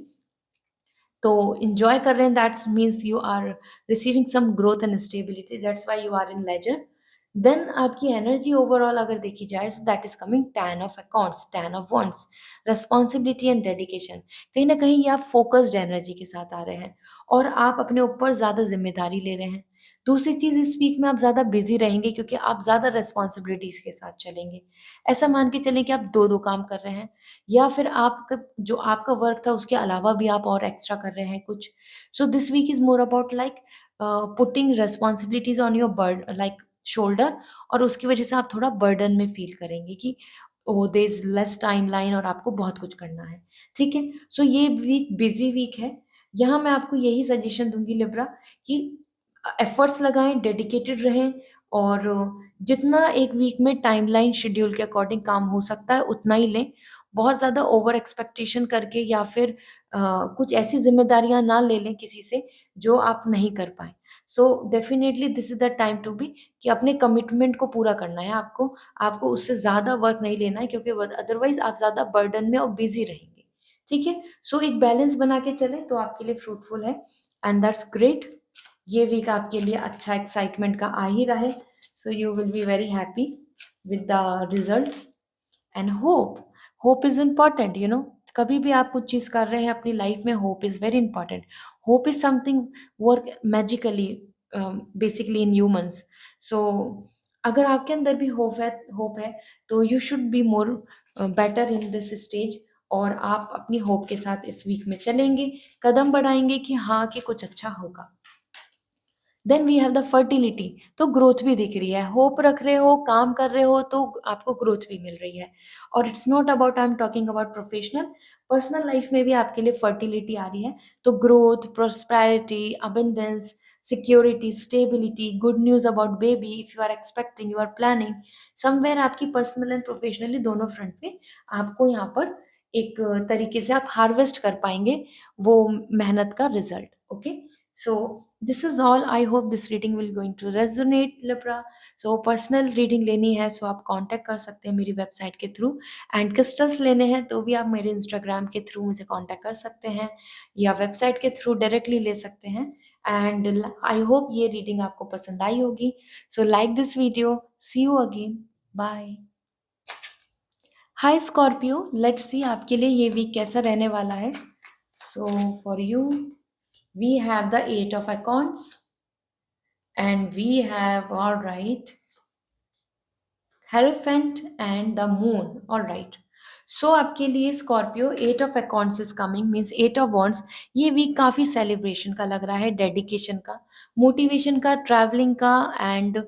तो एन्जॉय कर रहे हैं, that means you are receiving some growth and stability, that's why you are in leisure. Then आपकी energy overall अगर देखी जाए, so that is coming 10 of accounts, 10 of wands, responsibility and dedication. कहीं ना कहीं ये आप फोकस्ड एनर्जी के साथ आ रहे हैं और आप अपने ऊपर ज़्यादा जिम्मेदारी ले रहे हैं. दूसरी चीज़, इस वीक में आप ज़्यादा बिजी रहेंगे क्योंकि आप ज़्यादा रिस्पॉन्सिबिलिटीज़ के साथ चलेंगे. ऐसा मान के चलें कि आप दो दो काम कर रहे हैं, या फिर आपका जो आपका वर्क था उसके अलावा भी आप और एक्स्ट्रा कर रहे हैं कुछ. So this week is more about like putting responsibilities on your bird like shoulder, और उसकी वजह से आप थोड़ा बर्डन में फ़ील करेंगे कि oh there is less timeline और आपको बहुत कुछ करना है, ठीक है? सो ये वीक बिज़ी वीक है. यहाँ मैं आपको यही सजेशन दूँगी लिब्रा कि एफर्ट्स लगाएँ, डेडिकेटेड रहें और जितना एक वीक में टाइमलाइन शेड्यूल के अकॉर्डिंग काम हो सकता है उतना ही लें. बहुत ज़्यादा ओवर एक्सपेक्टेशन करके या फिर कुछ ऐसी ज़िम्मेदारियाँ ना ले लें किसी से जो आप नहीं कर पाएँ. So definitely this is the time to be कि अपने कमिटमेंट को पूरा करना है आपको. आपको उससे ज़्यादा वर्क नहीं लेना है क्योंकि वद अदरवाइज़ आप ज़्यादा बर्डन में और बिज़ी रहेंगे. ठीक है? सो एक बैलेंस बना के चलें तो आपके लिए फ्रूटफुल है एंड दैट्स ग्रेट. ये वीक आपके लिए अच्छा एक्साइटमेंट का आ ही रहा है. So you will be very happy with the results and hope. Hope is important, कभी भी आप कुछ चीज़ कर रहे हैं अपनी लाइफ में, hope is very important. Hope is something work magically basically in humans. So अगर आपके अंदर भी होप है तो you should be more better in this stage, और आप अपनी होप के साथ इस वीक में चलेंगे, कदम बढ़ाएँगे कि हाँ, कि कुछ अच्छा होगा. Then we have the fertility, तो ग्रोथ भी दिख रही है. होप रख रहे हो, काम कर रहे हो तो आपको ग्रोथ भी मिल रही है. और it's not about, I am talking about professional, personal life में भी आपके लिए फर्टिलिटी आ रही है. तो growth, prosperity, abundance, security, stability, good news about baby if you are expecting, you are planning somewhere. आपकी पर्सनल एंड प्रोफेशनली दोनों फ्रंट पे आपको यहाँ पर एक तरीके से आप हार्वेस्ट कर पाएंगे वो मेहनत का result. Okay? So this is all. I hope this reading will going to resonate, Libra. So personal reading लेनी है तो आप कांटेक्ट कर सकते हैं मेरी वेबसाइट के थ्रू. एंड क्रिस्टल्स लेने हैं तो भी आप मेरे इंस्टाग्राम के थ्रू मुझे कांटेक्ट कर सकते हैं या वेबसाइट के थ्रू डायरेक्टली ले सकते हैं. एंड आई होप ये रीडिंग आपको पसंद आई होगी. So like this video. See you again. Bye. Hi Scorpio, let's see आपके लिए ये वीक कैसा रहने वाला है. So for you we have the 8 of Wands and we have, all right, Hierophant and the Moon. All right. सो आपके लिए Scorpio 8 of accounts is coming means 8 of wands. ये वीक काफ़ी सेलिब्रेशन का लग रहा है, डेडिकेशन का, मोटिवेशन का, ट्रैवलिंग का एंड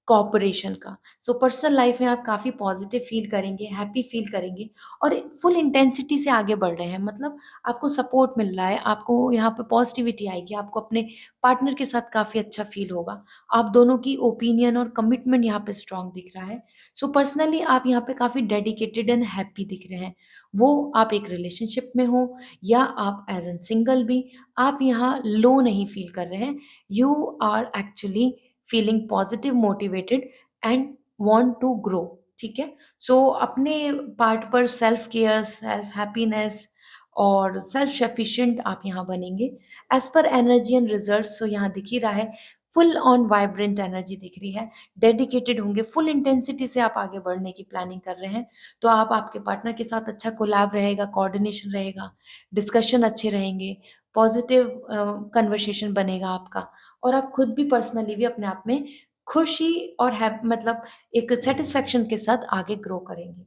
कॉपरेशन का। सो पर्सनल लाइफ में आप काफ़ी पॉजिटिव फील करेंगे, हैप्पी फील करेंगे और फुल इंटेंसिटी से आगे बढ़ रहे हैं। मतलब आपको सपोर्ट मिल रहा है, आपको यहाँ पे पॉजिटिविटी आएगी, आपको अपने पार्टनर के साथ काफ़ी अच्छा फील होगा। आप दोनों की ओपिनियन और कमिटमेंट यहाँ पे स्ट्रॉन्ग दिख रहा है। सो पर्सनली आप यहाँ पे काफ़ी डेडिकेटेड एंड हैप्पी दिख रहे हैं। वो आप एक रिलेशनशिप में हो या आप एज एन सिंगल भी, आप यहाँ लो नहीं फील कर रहे हैं। You are actually feeling positive, motivated and want to grow. ठीक है? सो अपने पार्ट पर सेल्फ केयर, सेल्फ हैप्पीनेस और सेल्फ सफिशिएंट आप यहाँ बनेंगे। As per energy and results, सो यहाँ दिख ही रहा है, फुल ऑन वाइब्रेंट एनर्जी दिख रही है, डेडिकेटेड होंगे, फुल इंटेंसिटी से आप आगे बढ़ने की प्लानिंग कर रहे हैं। तो आप आपके पार्टनर के साथ अच्छा कोलैब रहेगा, कोऑर्डिनेशन रहेगा, डिस्कशन अच्छे रहेंगे, पॉजिटिव कन्वर्सेशन बनेगा आपका और आप खुद भी पर्सनली भी अपने आप में खुशी और मतलब एक सेटिस्फेक्शन के साथ आगे ग्रो करेंगे।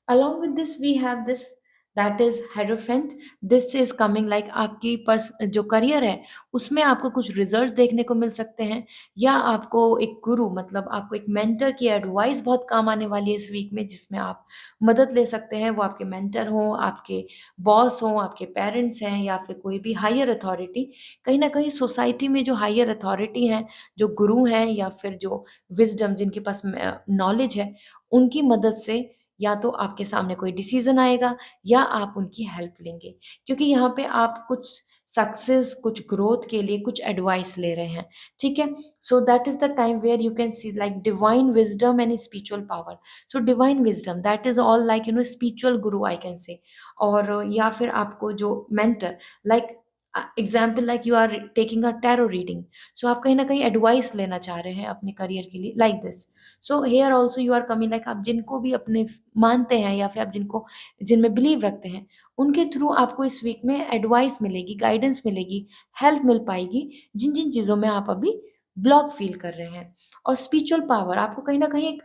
Along with this, we have this that is Hierophant. This is coming like आपकी जो करियर है उसमें आपको कुछ रिजल्ट देखने को मिल सकते हैं या आपको एक गुरु मतलब आपको एक मेंटर की एडवाइस बहुत काम आने वाली है इस वीक में, जिसमें आप मदद ले सकते हैं। वो आपके मेंटर हों, आपके बॉस हों, आपके पेरेंट्स हैं या फिर कोई भी हायर अथॉरिटी। कहीं ना कहीं सोसाइटी में जो हायर अथॉरिटी हैं, जो गुरु हैं या फिर जो विजडम जिनके पास नॉलेज है, उनकी मदद से या तो आपके सामने कोई डिसीजन आएगा या आप उनकी हेल्प लेंगे, क्योंकि यहाँ पे आप कुछ सक्सेस, कुछ ग्रोथ के लिए कुछ एडवाइस ले रहे हैं। ठीक है? So that is the time where you can see like divine wisdom and spiritual power. So divine wisdom that is all like spiritual guru I can say, और या फिर आपको जो mentor like example like you are taking a tarot reading. So आप कहीं ना कहीं advice लेना चाह रहे हैं अपने करियर के लिए, like this. So here also you are coming like आप जिनको भी अपने मानते हैं या फिर आप जिनमें बिलीव रखते हैं, उनके थ्रू आपको इस वीक में एडवाइस मिलेगी, गाइडेंस मिलेगी, हेल्प मिल पाएगी जिन जिन चीज़ों में आप अभी ब्लॉक फील कर रहे हैं। और स्पिरिचुअल पावर आपको कहीं ना कहीं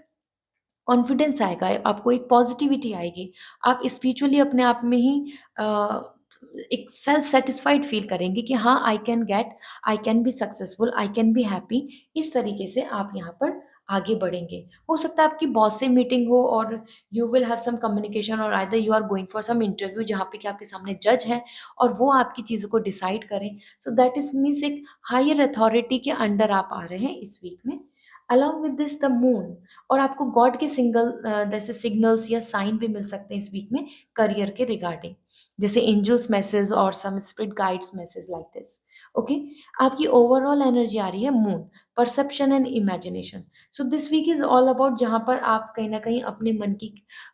कॉन्फिडेंस आएगा, आपको एक पॉजिटिविटी आएगी, आप स्पिरिचुअली अपने आप में ही एक सेल्फ सेटिस्फाइड फील करेंगे कि हाँ, I can be successful, I can be happy. इस तरीके से आप यहाँ पर आगे बढ़ेंगे। हो सकता है आपकी बॉस से मीटिंग हो और you will have some communication, और either you are going for some interview जहाँ पे कि आपके सामने जज हैं और वो आपकी चीज़ों को डिसाइड करें। सो दैट इज मीन्स एक हायर अथॉरिटी के अंडर आप आ रहे हैं इस वीक में। Along with this the moon, और आपको गॉड के जैसे सिग्नल्स या साइन भी मिल सकते हैं इस वीक में करियर के रिगार्डिंग, जैसे एंजल्स मैसेज और some spirit guides message like this. Okay? आपकी ओवरऑल एनर्जी आ रही है moon, perception and imagination. So this week is all about जहाँ पर आप कहीं ना कहीं अपने मन की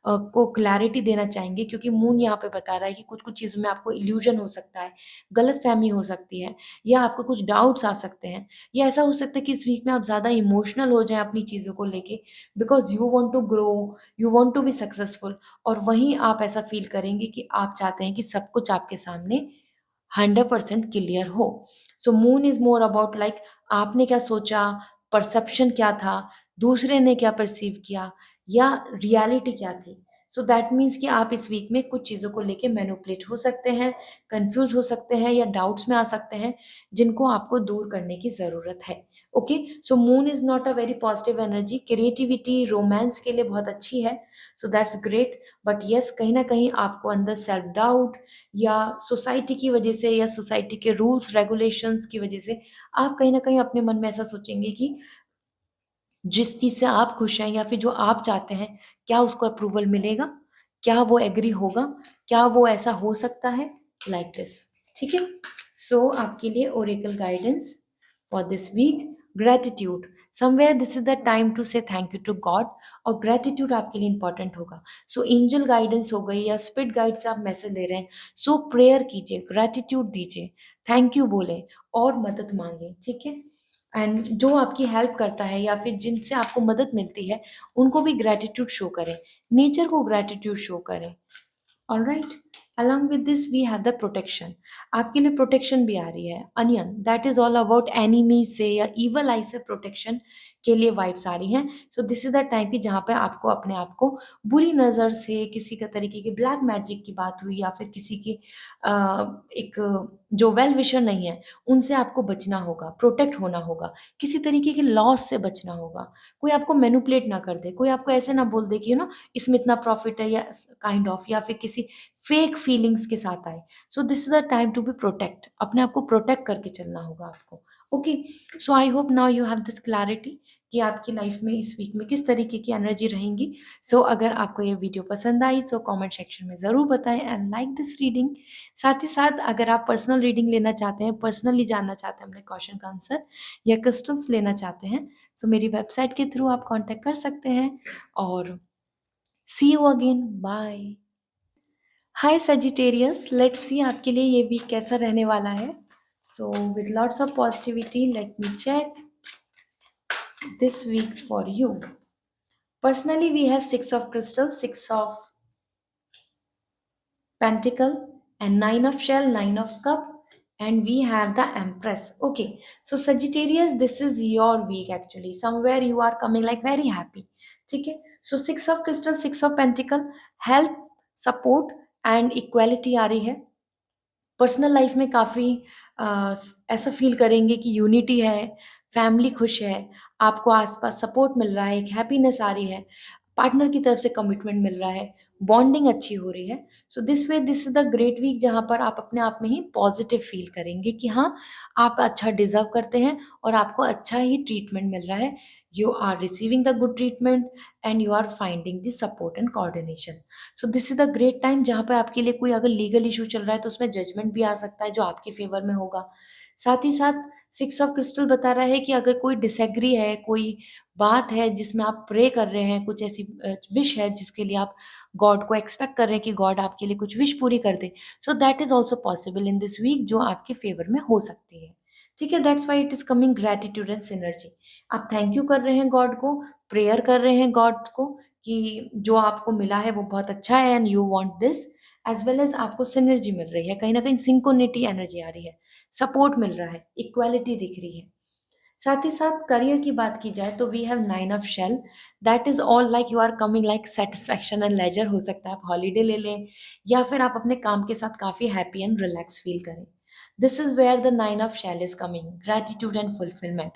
को क्लैरिटी देना चाहेंगे, क्योंकि मून यहाँ पे बता रहा है कि कुछ कुछ चीज़ों में आपको इल्यूजन हो सकता है, गलत फहमी हो सकती है, या आपको कुछ डाउट्स आ सकते हैं, या ऐसा हो सकता है कि इस वीक में आप ज़्यादा इमोशनल हो जाएं अपनी चीज़ों को लेके, because you want to grow, you want to be successful, और वहीं आप ऐसा फील करेंगे कि आप चाहते हैं कि सब कुछ आपके सामने 100% क्लियर हो। So moon is more about like आपने क्या सोचा, परसेप्शन क्या था, दूसरे ने क्या परसीव किया, या रियलिटी क्या थी। सो दैट मीन्स कि आप इस वीक में कुछ चीज़ों को लेके मैनिपुलेट हो सकते हैं, कंफ्यूज हो सकते हैं या डाउट्स में आ सकते हैं, जिनको आपको दूर करने की ज़रूरत है। Okay? So moon is not a very positive energy, creativity, romance के लिए बहुत अच्छी है। So that's great, but yes कहीं ना कहीं आपको अंदर सेल्फ डाउट या सोसाइटी की वजह से या सोसाइटी के रूल्स रेगुलेशंस की वजह से आप कहीं ना कहीं अपने मन में ऐसा सोचेंगे कि जिस चीज़ से आप खुश हैं या फिर जो आप चाहते हैं, क्या उसको अप्रूवल मिलेगा? क्या वो एग्री होगा? क्या वो ऐसा हो सकता है? Like this. ठीक है? सो आपके लिए oracle guidance for this week, gratitude. Somewhere this is the time to say thank you to God, और ग्रैटिट्यूड आपके लिए इंपॉर्टेंट होगा। सो एंजल गाइडेंस हो गई या स्पिरिट गाइड से आप मैसेज ले रहे हैं, सो प्रेयर कीजिए, ग्रैटिट्यूड दीजिए, थैंक यू बोले और मदद मांगे। ठीक है? एंड जो आपकी हेल्प करता है या फिर जिनसे आपको मदद मिलती है, उनको भी ग्रैटिट्यूड शो करें, नेचर को ग्रैटिट्यूड शो करें। All right? Along with this we have the protection. आपके लिए प्रोटेक्शन भी आ रही है, onion, that is all about enemy से या इवल आई से प्रोटेक्शन, के लिए वाइब्स आ रही हैं। So this is the time कि जहाँ पे आपको अपने आप को बुरी नज़र से, किसी का तरीके की ब्लैक मैजिक की बात हुई या फिर किसी की एक जो वेल विशर नहीं है, उनसे आपको बचना होगा, प्रोटेक्ट होना होगा, किसी तरीके के लॉस से बचना होगा। कोई आपको मैनिपुलेट ना कर दे, कोई आपको ऐसे ना बोल दे कि इसमें इतना प्रॉफिट है या काइंड ऑफ, या फिर किसी फेक फीलिंग्स के साथ आए। So this is the time to be protect, अपने आप को प्रोटेक्ट करके चलना होगा आपको। Okay, so I hope now you have this clarity कि आपकी लाइफ में इस वीक में किस तरीके की एनर्जी रहेंगी। सो अगर आपको ये वीडियो पसंद आई तो कमेंट सेक्शन में ज़रूर बताएं एंड लाइक दिस रीडिंग। साथ ही साथ अगर आप पर्सनल रीडिंग लेना चाहते हैं, पर्सनली जानना चाहते हैं अपने क्वेश्चन का आंसर, या क्रिस्टल्स लेना चाहते हैं, सो मेरी वेबसाइट के थ्रू आप कांटेक्ट कर सकते हैं। और see you again, bye. Hi Sagittarius, let's see आपके लिए ये वीक कैसा रहने वाला है। So with lots of positivity, let me check this week for you. Personally, we have six of crystals, six of pentacle, and nine of shell, nine of cup, and we have the empress. Okay, so Sagittarius, this is your week actually. Somewhere you are coming like very happy. Okay, so six of crystal, six of pentacle, help, support and equality आ रही है। Personal life में काफ़ी ऐसा feel करेंगे कि unity है, family खुश है, आपको आस-पास सपोर्ट मिल रहा है, एक हैप्पीनेस आ रही है, पार्टनर की तरफ से कमिटमेंट मिल रहा है, बॉन्डिंग अच्छी हो रही है। So this way this is the great week जहाँ पर आप अपने आप में ही पॉजिटिव फील करेंगे कि हाँ, आप अच्छा डिज़र्व करते हैं और आपको अच्छा ही ट्रीटमेंट मिल रहा है। You are receiving the good treatment and you are finding the support and coordination. So this is the great time जहाँ पे आपके लिए कोई अगर लीगल इशू चल रहा है तो उसमें जजमेंट भी आ सकता है जो आपके फेवर में होगा। साथ ही साथ सिक्स ऑफ क्रिस्टल बता रहा है कि अगर कोई डिसएग्री है, कोई बात है जिसमें आप प्रे कर रहे हैं, कुछ ऐसी विश है जिसके लिए आप गॉड को एक्सपेक्ट कर रहे हैं कि गॉड आपके लिए कुछ विश पूरी कर दे, so that is also possible in this week, जो आपके फेवर में हो सकती है। ठीक है, that's why it is coming gratitude and synergy. आप थैंक यू कर रहे हैं गॉड को, प्रेयर कर रहे हैं गॉड को कि जो आपको मिला है वो बहुत अच्छा है and you want this, as well as आपको सिनर्जी मिल रही है, कहीं न कहीं सिंक्रोनिटी एनर्जी आ रही है, सपोर्ट मिल रहा है, इक्वालिटी दिख रही है। साथ ही साथ करियर की बात की जाए तो we have nine of shell, that is all like you are coming like satisfaction and leisure. हो सकता है आप हॉलिडे ले लें या फिर आप अपने काम के साथ काफ़ी हैप्पी एंड रिलैक्स फील करें। This is where the nine of shell is coming, gratitude and fulfilment,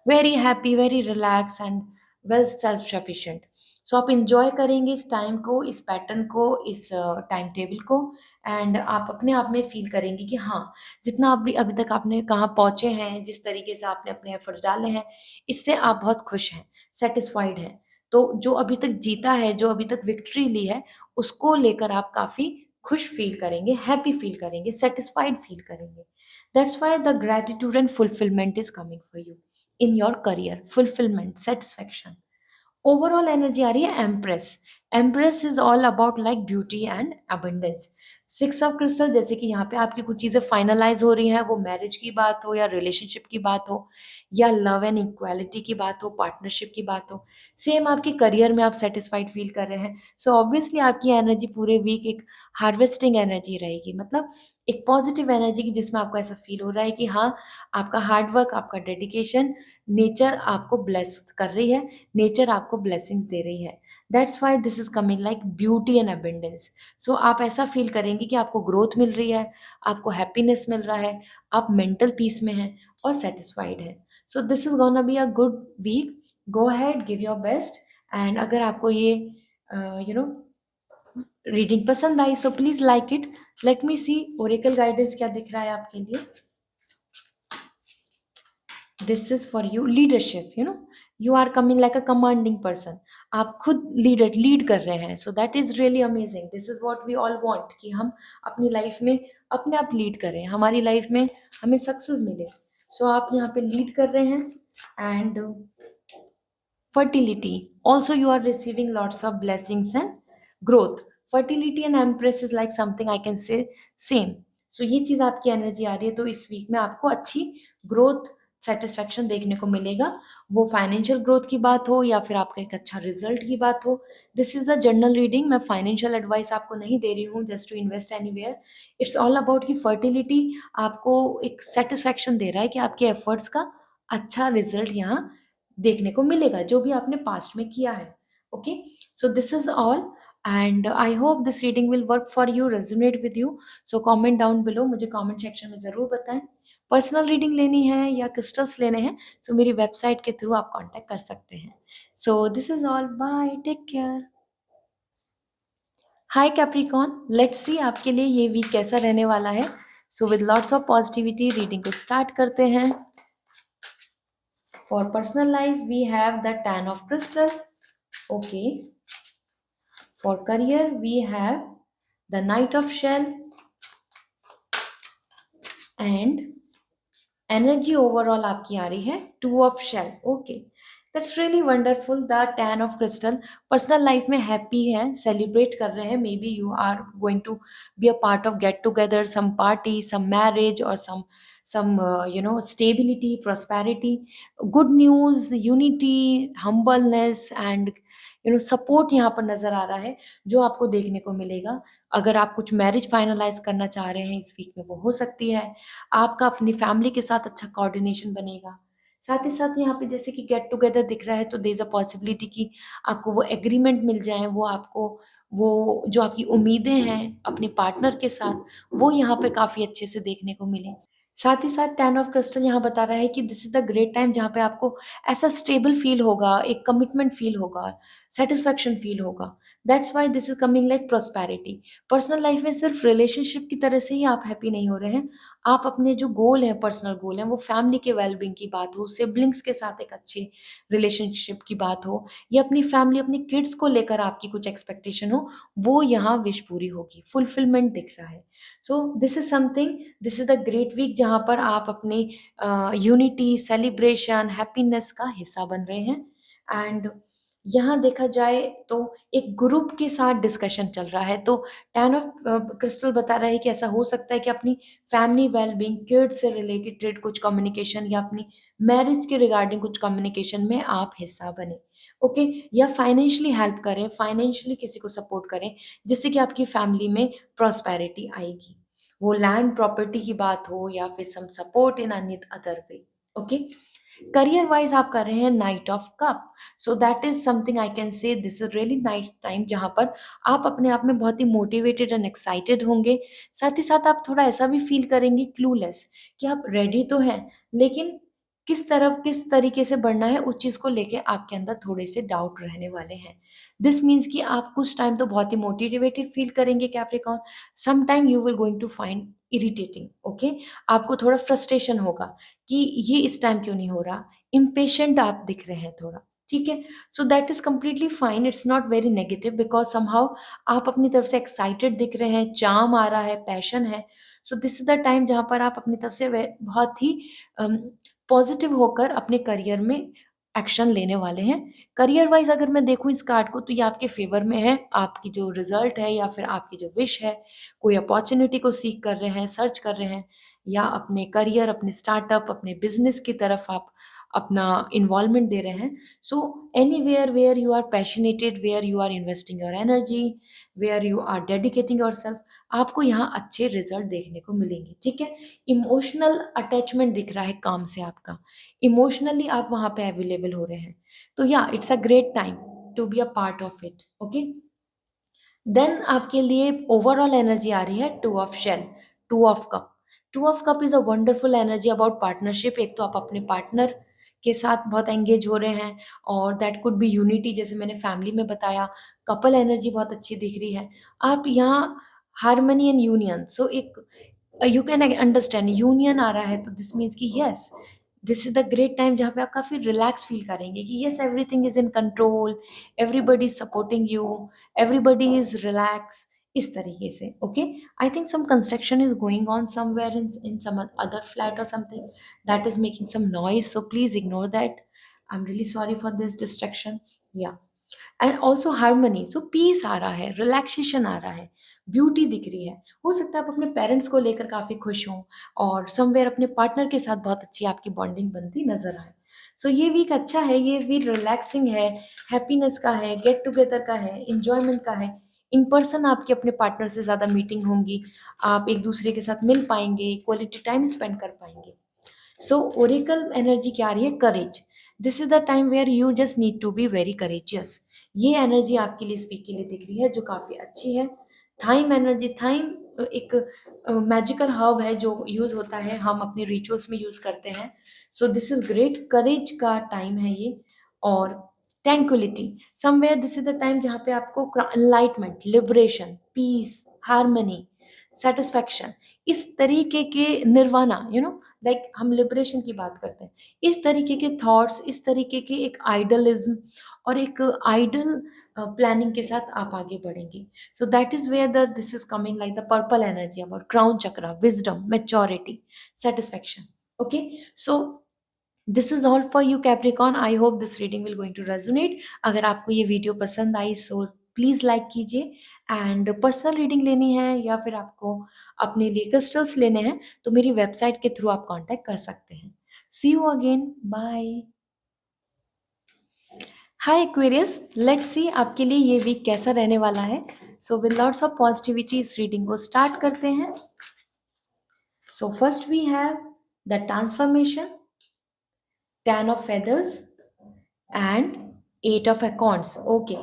very happy, very relax and well self sufficient. So आप इंजॉय करेंगे इस टाइम को, इस पैटर्न को, इस टाइम टेबल को, एंड आप अपने आप में फील करेंगे कि हाँ, जितना अभी अभी तक आपने कहाँ पहुँचे हैं, जिस तरीके से आपने अपने एफर्ट्स डाले हैं, इससे आप बहुत खुश हैं, सैटिस्फाइड हैं। तो जो अभी तक जीता है, जो अभी तक विक्ट्री ली है, उसको लेकर आप काफ़ी खुश फील करेंगे, हैप्पी फील करेंगे, सैटिस्फाइड फील करेंगे। That's why the gratitude and fulfilment is coming for you in your career, fulfilment, satisfaction. Overall energy आ रही है empress. Empress is all about like beauty and abundance. Six of crystal, जैसे कि यहाँ पे आपकी कुछ चीज़ें फाइनलाइज हो रही हैं, वो मैरिज की बात हो या रिलेशनशिप की बात हो या लव एंड इक्वालिटी की बात हो, पार्टनरशिप की बात हो, सेम आपके करियर में आप सेटिस्फाइड फील कर रहे हैं। सो ऑब्वियसली आपकी एनर्जी पूरे वीक एक हार्वेस्टिंग एनर्जी रहेगी, मतलब एक पॉजिटिव एनर्जी की, जिसमें आपको ऐसा फील हो रहा है कि हाँ, आपका हार्डवर्क, आपका डेडिकेशन, नेचर आपको ब्लेस कर रही है, नेचर आपको ब्लेसिंग्स दे रही है। That's why this is coming like beauty and abundance. So आप ऐसा फील करेंगे कि आपको ग्रोथ मिल रही है, आपको हैप्पीनेस मिल रहा है, आप मेंटल पीस में हैं और सेटिस्फाइड हैं। So this is gonna be a good week. Go ahead, give your best. And अगर आपको ये यू नो रीडिंग पसंद आई so please like it. Let me see oracle guidance क्या दिख रहा है आपके लिए। This is for you leadership, you are coming like a commanding person. आप खुद लीड कर रहे हैं, so that is really amazing. This is what we all want कि हम अपनी लाइफ में अपने आप लीड करें, हमारी लाइफ में हमें सक्सेस मिले। सो आप यहाँ पे लीड कर रहे हैं। And fertility, also you are receiving lots of blessings and growth. Fertility and empress is like something I can say same. So ये चीज़ आपकी एनर्जी आ रही है, तो इस वीक में आपको अच्छी ग्रोथ, सेटिस्फैक्शन देखने को मिलेगा। वो फाइनेंशियल ग्रोथ की बात हो या फिर आपका एक अच्छा रिजल्ट की बात हो। This is the general reading, मैं फाइनेंशियल एडवाइस आपको नहीं दे रही हूँ just to invest anywhere. It's all about कि फर्टिलिटी आपको एक सेटिस्फैक्शन दे रहा है कि आपके एफर्ट्स का अच्छा रिजल्ट यहाँ देखने को मिलेगा, जो भी आपने पास्ट में किया है। Okay, so this is all, and I hope this reading will work for you, resonate with you. So comment down below, मुझे कमेंट सेक्शन में ज़रूर बताएं। पर्सनल रीडिंग लेनी है या क्रिस्टल्स लेने हैं, सो मेरी वेबसाइट के थ्रू आप कांटेक्ट कर सकते हैं। So this is all, bye, take care. Hi Capricorn, let's see आपके लिए ये वीक कैसा रहने वाला है। So with lots of positivity reading को स्टार्ट करते हैं। For personal life, we have the Ten of Crystal. Okay. For career, we have the Knight of Shell, and energy overall आपकी आ रही है Two of Shell. Okay. That's really wonderful. The Ten of Crystal. Personal life में happy है, celebrate कर रहे हैं. Maybe you are going to be a part of get together, some party, some marriage, or some stability, prosperity, good news, unity, humbleness, and support यहाँ पर नज़र आ रहा है, जो आपको देखने को मिलेगा। अगर आप कुछ मैरिज फाइनलाइज करना चाह रहे हैं इस वीक में, वो हो सकती है। आपका अपनी फैमिली के साथ अच्छा कोऑर्डिनेशन बनेगा। साथ ही साथ यहाँ पे जैसे कि गेट टुगेदर दिख रहा है, तो देयर इज़ अ पॉसिबिलिटी कि आपको वो एग्रीमेंट मिल जाए, वो आपको वो जो आपकी उम्मीदें हैं अपने पार्टनर के साथ, वो यहाँ पे काफ़ी अच्छे से देखने को मिलें। साथ ही साथ टेन ऑफ क्रिस्टल यहाँ बता रहा है कि this is the great time जहाँ पे आपको ऐसा स्टेबल फील होगा, एक कमिटमेंट फील होगा, सेटिस्फैक्शन फील होगा। That's why this is coming like prosperity. Personal life में सिर्फ रिलेशनशिप की तरह से ही आप हैप्पी नहीं हो रहे हैं। आप अपने जो गोल है, पर्सनल गोल है, वो फैमिली के वेलबींग की बात हो, सिबलिंग्स के साथ एक अच्छे रिलेशनशिप की बात हो, या अपनी फैमिली, अपने किड्स को लेकर आपकी कुछ एक्सपेक्टेशन हो, वो यहाँ विश पूरी होगी, फुलफिलमेंट दिख रहा है। So this is something, this is the great week जहाँ पर आप अपने यूनिटी, सेलिब्रेशन, हैप्पीनेस का हिस्सा बन रहे हैं। एंड यहाँ देखा जाए तो एक ग्रुप के साथ डिस्कशन चल रहा है, तो टेन ऑफ क्रिस्टल बता रहा है कि ऐसा हो सकता है कि अपनी फैमिली वेलबींग, किड्स से रिलेटेड कुछ कम्युनिकेशन, या अपनी मैरिज के रिगार्डिंग कुछ कम्युनिकेशन में आप हिस्सा बने। ओके, या फाइनेंशियली हेल्प करें, फाइनेंशियली किसी को सपोर्ट करें, जिससे कि आपकी फैमिली में प्रॉस्पेरिटी आएगी। वो लैंड प्रॉपर्टी की बात हो, या फिर सम सपोर्ट इन अनी other way. Okay, career wise आप कर रहे हैं night of cup, so that is something I can से this is really nice time जहाँ पर आप अपने आप में बहुत ही मोटिवेटेड एंड एक्साइटेड होंगे। साथ ही साथ आप थोड़ा ऐसा भी फील करेंगे क्लूलेस, कि आप रेडी तो हैं, लेकिन किस तरफ, किस तरीके से बढ़ना है, उस चीज़ को लेके आपके अंदर थोड़े से डाउट रहने वाले हैं। दिस मीन्स कि आप कुछ टाइम तो बहुत ही मोटिवेटेड फील करेंगे Capricorn, some time you will going to find irritating. Okay, आपको थोड़ा फ्रस्ट्रेशन होगा कि ये इस टाइम क्यों नहीं हो रहा, इम्पेशेंट आप दिख रहे हैं थोड़ा। ठीक है, so that is completely fine, it's not very negative, because somehow आप अपनी तरफ से एक्साइटेड दिख रहे हैं, चार्म आ रहा है, पैशन है। So this is the time जहाँ पर आप अपनी तरफ से बहुत ही पॉजिटिव होकर अपने करियर में एक्शन लेने वाले हैं। करियर वाइज अगर मैं देखूँ इस कार्ड को, तो ये आपके फेवर में है। आपकी जो रिजल्ट है, या फिर आपकी जो विश है, कोई अपॉर्चुनिटी को सीख कर रहे हैं, सर्च कर रहे हैं, या अपने करियर, अपने स्टार्टअप, अपने बिजनेस की तरफ आप अपना इन्वॉल्वमेंट दे रहे हैं। So anywhere where you are passionated, where you are investing your energy, where you are dedicating yourself, आपको यहाँ अच्छे रिजल्ट देखने को मिलेंगे। ठीक है, इमोशनल अटैचमेंट दिख रहा है काम से आपका, इमोशनली आप वहाँ पे अवेलेबल हो रहे हैं। तो या it's a great time to be a part of it. Okay, then आपके लिए ओवरऑल एनर्जी आ रही है two of shell, two of cup. Two of cup is a wonderful energy about partnership. एक तो आप अपने पार्टनर के साथ बहुत एंगेज हो रहे हैं, और दैट कुड बी यूनिटी, जैसे मैंने फैमिली में बताया। कपल एनर्जी बहुत अच्छी दिख रही है। आप यहाँ हारमनी एंड यूनियन, सो एक यू कैन अंडरस्टैंड, यूनियन आ रहा है, तो दिस मीन्स कि yes, this is the great time जहाँ पे आप काफ़ी रिलैक्स फील करेंगे कि yes, everything is in control, everybody is supporting you, everybody is relaxed, इस तरीके से। Okay, I think some construction is going on somewhere in some other flat और something that is making some noise, so please ignore that. I am really sorry for this distraction. Yeah and also harmony, so peace आ रहा है, relaxation आ रहा है, beauty दिख रही है। हो सकता है आप अपने पेरेंट्स को लेकर काफ़ी खुश हों, और समवेयर अपने पार्टनर के साथ बहुत अच्छी आपकी बॉन्डिंग बनती नजर आए। सो ये वीक अच्छा है, ये वीक रिलैक्सिंग है, हैप्पीनेस का है, गेट टुगेदर का है, इंजॉयमेंट का है। इन पर्सन आपके अपने पार्टनर से ज़्यादा मीटिंग होंगी, आप एक दूसरे के साथ मिल पाएंगे, क्वालिटी टाइम स्पेंड कर पाएंगे। सो ओरेकल एनर्जी क्या आ रही है, courage. This is the time where you just need to be very courageous. ये एनर्जी आपके लिए इस वीक के लिए दिख रही है जो काफ़ी अच्छी है। थाइम एनर्जी, थाइम एक मैजिकल हर्ब है जो यूज़ होता है, हम अपने रिचुअल्स में यूज़ करते हैं। So this is great, courage का टाइम है ये। और tranquillity, somewhere this is the time जहाँ पे आपको enlightenment, liberation, peace, harmony, satisfaction, इस तरीके के निर्वाणा, लाइक हम लिबरेशन की बात करते हैं, इस तरीके के थॉट्स, इस तरीके के एक आइडलिज्म और एक आइडल प्लानिंग के साथ आप आगे बढ़ेंगे। So that is where the this is coming like the purple energy about crown chakra, wisdom, maturity, satisfaction. Okay, so this is all for you Capricorn. I hope this reading will going to resonate. अगर आपको ये video पसंद आई so please like कीजिए। And personal reading लेनी है या फिर आपको अपने लिए क्रिस्टल्स लेने हैं तो मेरी वेबसाइट के थ्रू आप कांटेक्ट कर सकते हैं। See you again, bye. Hi Aquarius, let's see आपके लिए ये वीक कैसा रहने वाला है। So with lots of positivity इस रीडिंग को स्टार्ट करते हैं। So first we have the transformation, 10 of feathers and 8 of acorns। Okay,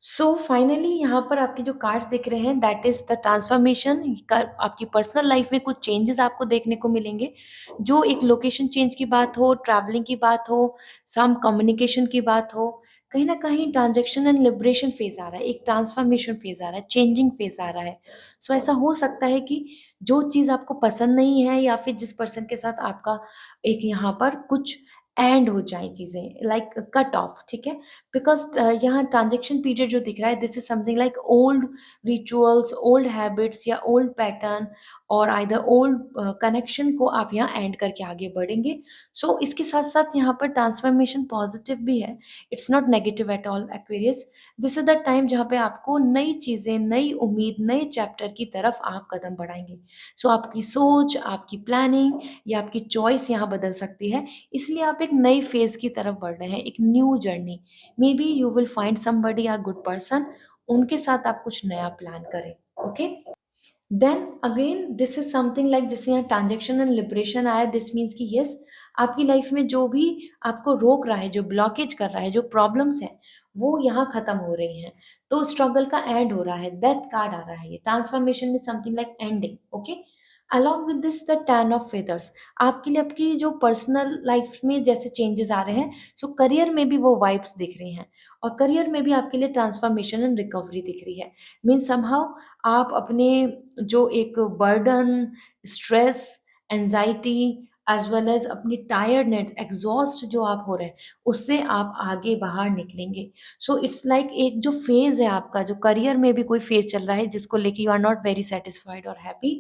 so finally यहाँ पर आपके जो कार्ड्स दिख रहे हैं दैट इज द ट्रांसफॉर्मेशन। आपकी पर्सनल लाइफ में कुछ चेंजेस आपको देखने को मिलेंगे, जो एक लोकेशन चेंज की बात हो, ट्रैवलिंग की बात हो, सम कम्युनिकेशन की बात हो, कहीं ना कहीं ट्रांजेक्शन एंड लिबरेशन फेज आ रहा है, एक ट्रांसफॉर्मेशन फेज आ रहा है, चेंजिंग फेज आ रहा है। सो ऐसा हो सकता है कि जो चीज़ आपको पसंद नहीं है या फिर जिस पर्सन के साथ आपका एक यहाँ पर कुछ एंड हो जाए चीज़ें, लाइक कट ऑफ, ठीक है। बिकॉज यहाँ ट्रांजेक्शन पीरियड जो दिख रहा है this is something like old rituals, old habits या ओल्ड पैटर्न और आइदर ओल्ड कनेक्शन को आप यहाँ एंड करके आगे बढ़ेंगे। सो इसके साथ साथ यहाँ पर ट्रांसफॉर्मेशन पॉजिटिव भी है, it's not negative at all Aquarius. This is the time जहाँ पे आपको नई चीज़ें, नई उम्मीद, नए चैप्टर की तरफ आप कदम बढ़ाएंगे। सो आपकी सोच, आपकी प्लानिंग या आपकी चॉइस यहाँ बदल सकती है, इसलिए आप एक नई फेज की तरफ बढ़ रहे हैं, एक new journey. Maybe you will find somebody a good person, उनके साथ आप कुछ नया प्लान करें। Okay, then again this is something like जैसे यहाँ ट्रांजेक्शन एंड लिबरेशन आया, दिस मीन्स कि यस, आपकी लाइफ में जो भी आपको रोक रहा है, जो ब्लॉकेज कर रहा है, जो प्रॉब्लम्स हैं वो यहाँ खत्म हो रही हैं। तो स्ट्रगल का एंड हो रहा है, डेथ कार्ड आ रहा है, ये transformation is something like ending. Okay, along with this the 10 of feathers, आपके लिए आपकी जो पर्सनल लाइफ में जैसे चेंजेस आ रहे हैं, सो करियर में भी वो वाइब्स दिख रही हैं और करियर में भी आपके लिए ट्रांसफॉर्मेशन एंड रिकवरी दिख रही है। मीन समहाउ आप अपने जो एक burden, stress, anxiety as well as अपनी टायर्डनेस, एग्जॉस्ट जो आप हो रहे हैं उससे आप आगे बाहर निकलेंगे। सो इट्स लाइक एक जो फेज है आपका, जो करियर में भी कोई फेज चल रहा है जिसको लेके you are not very satisfied और हैप्पी,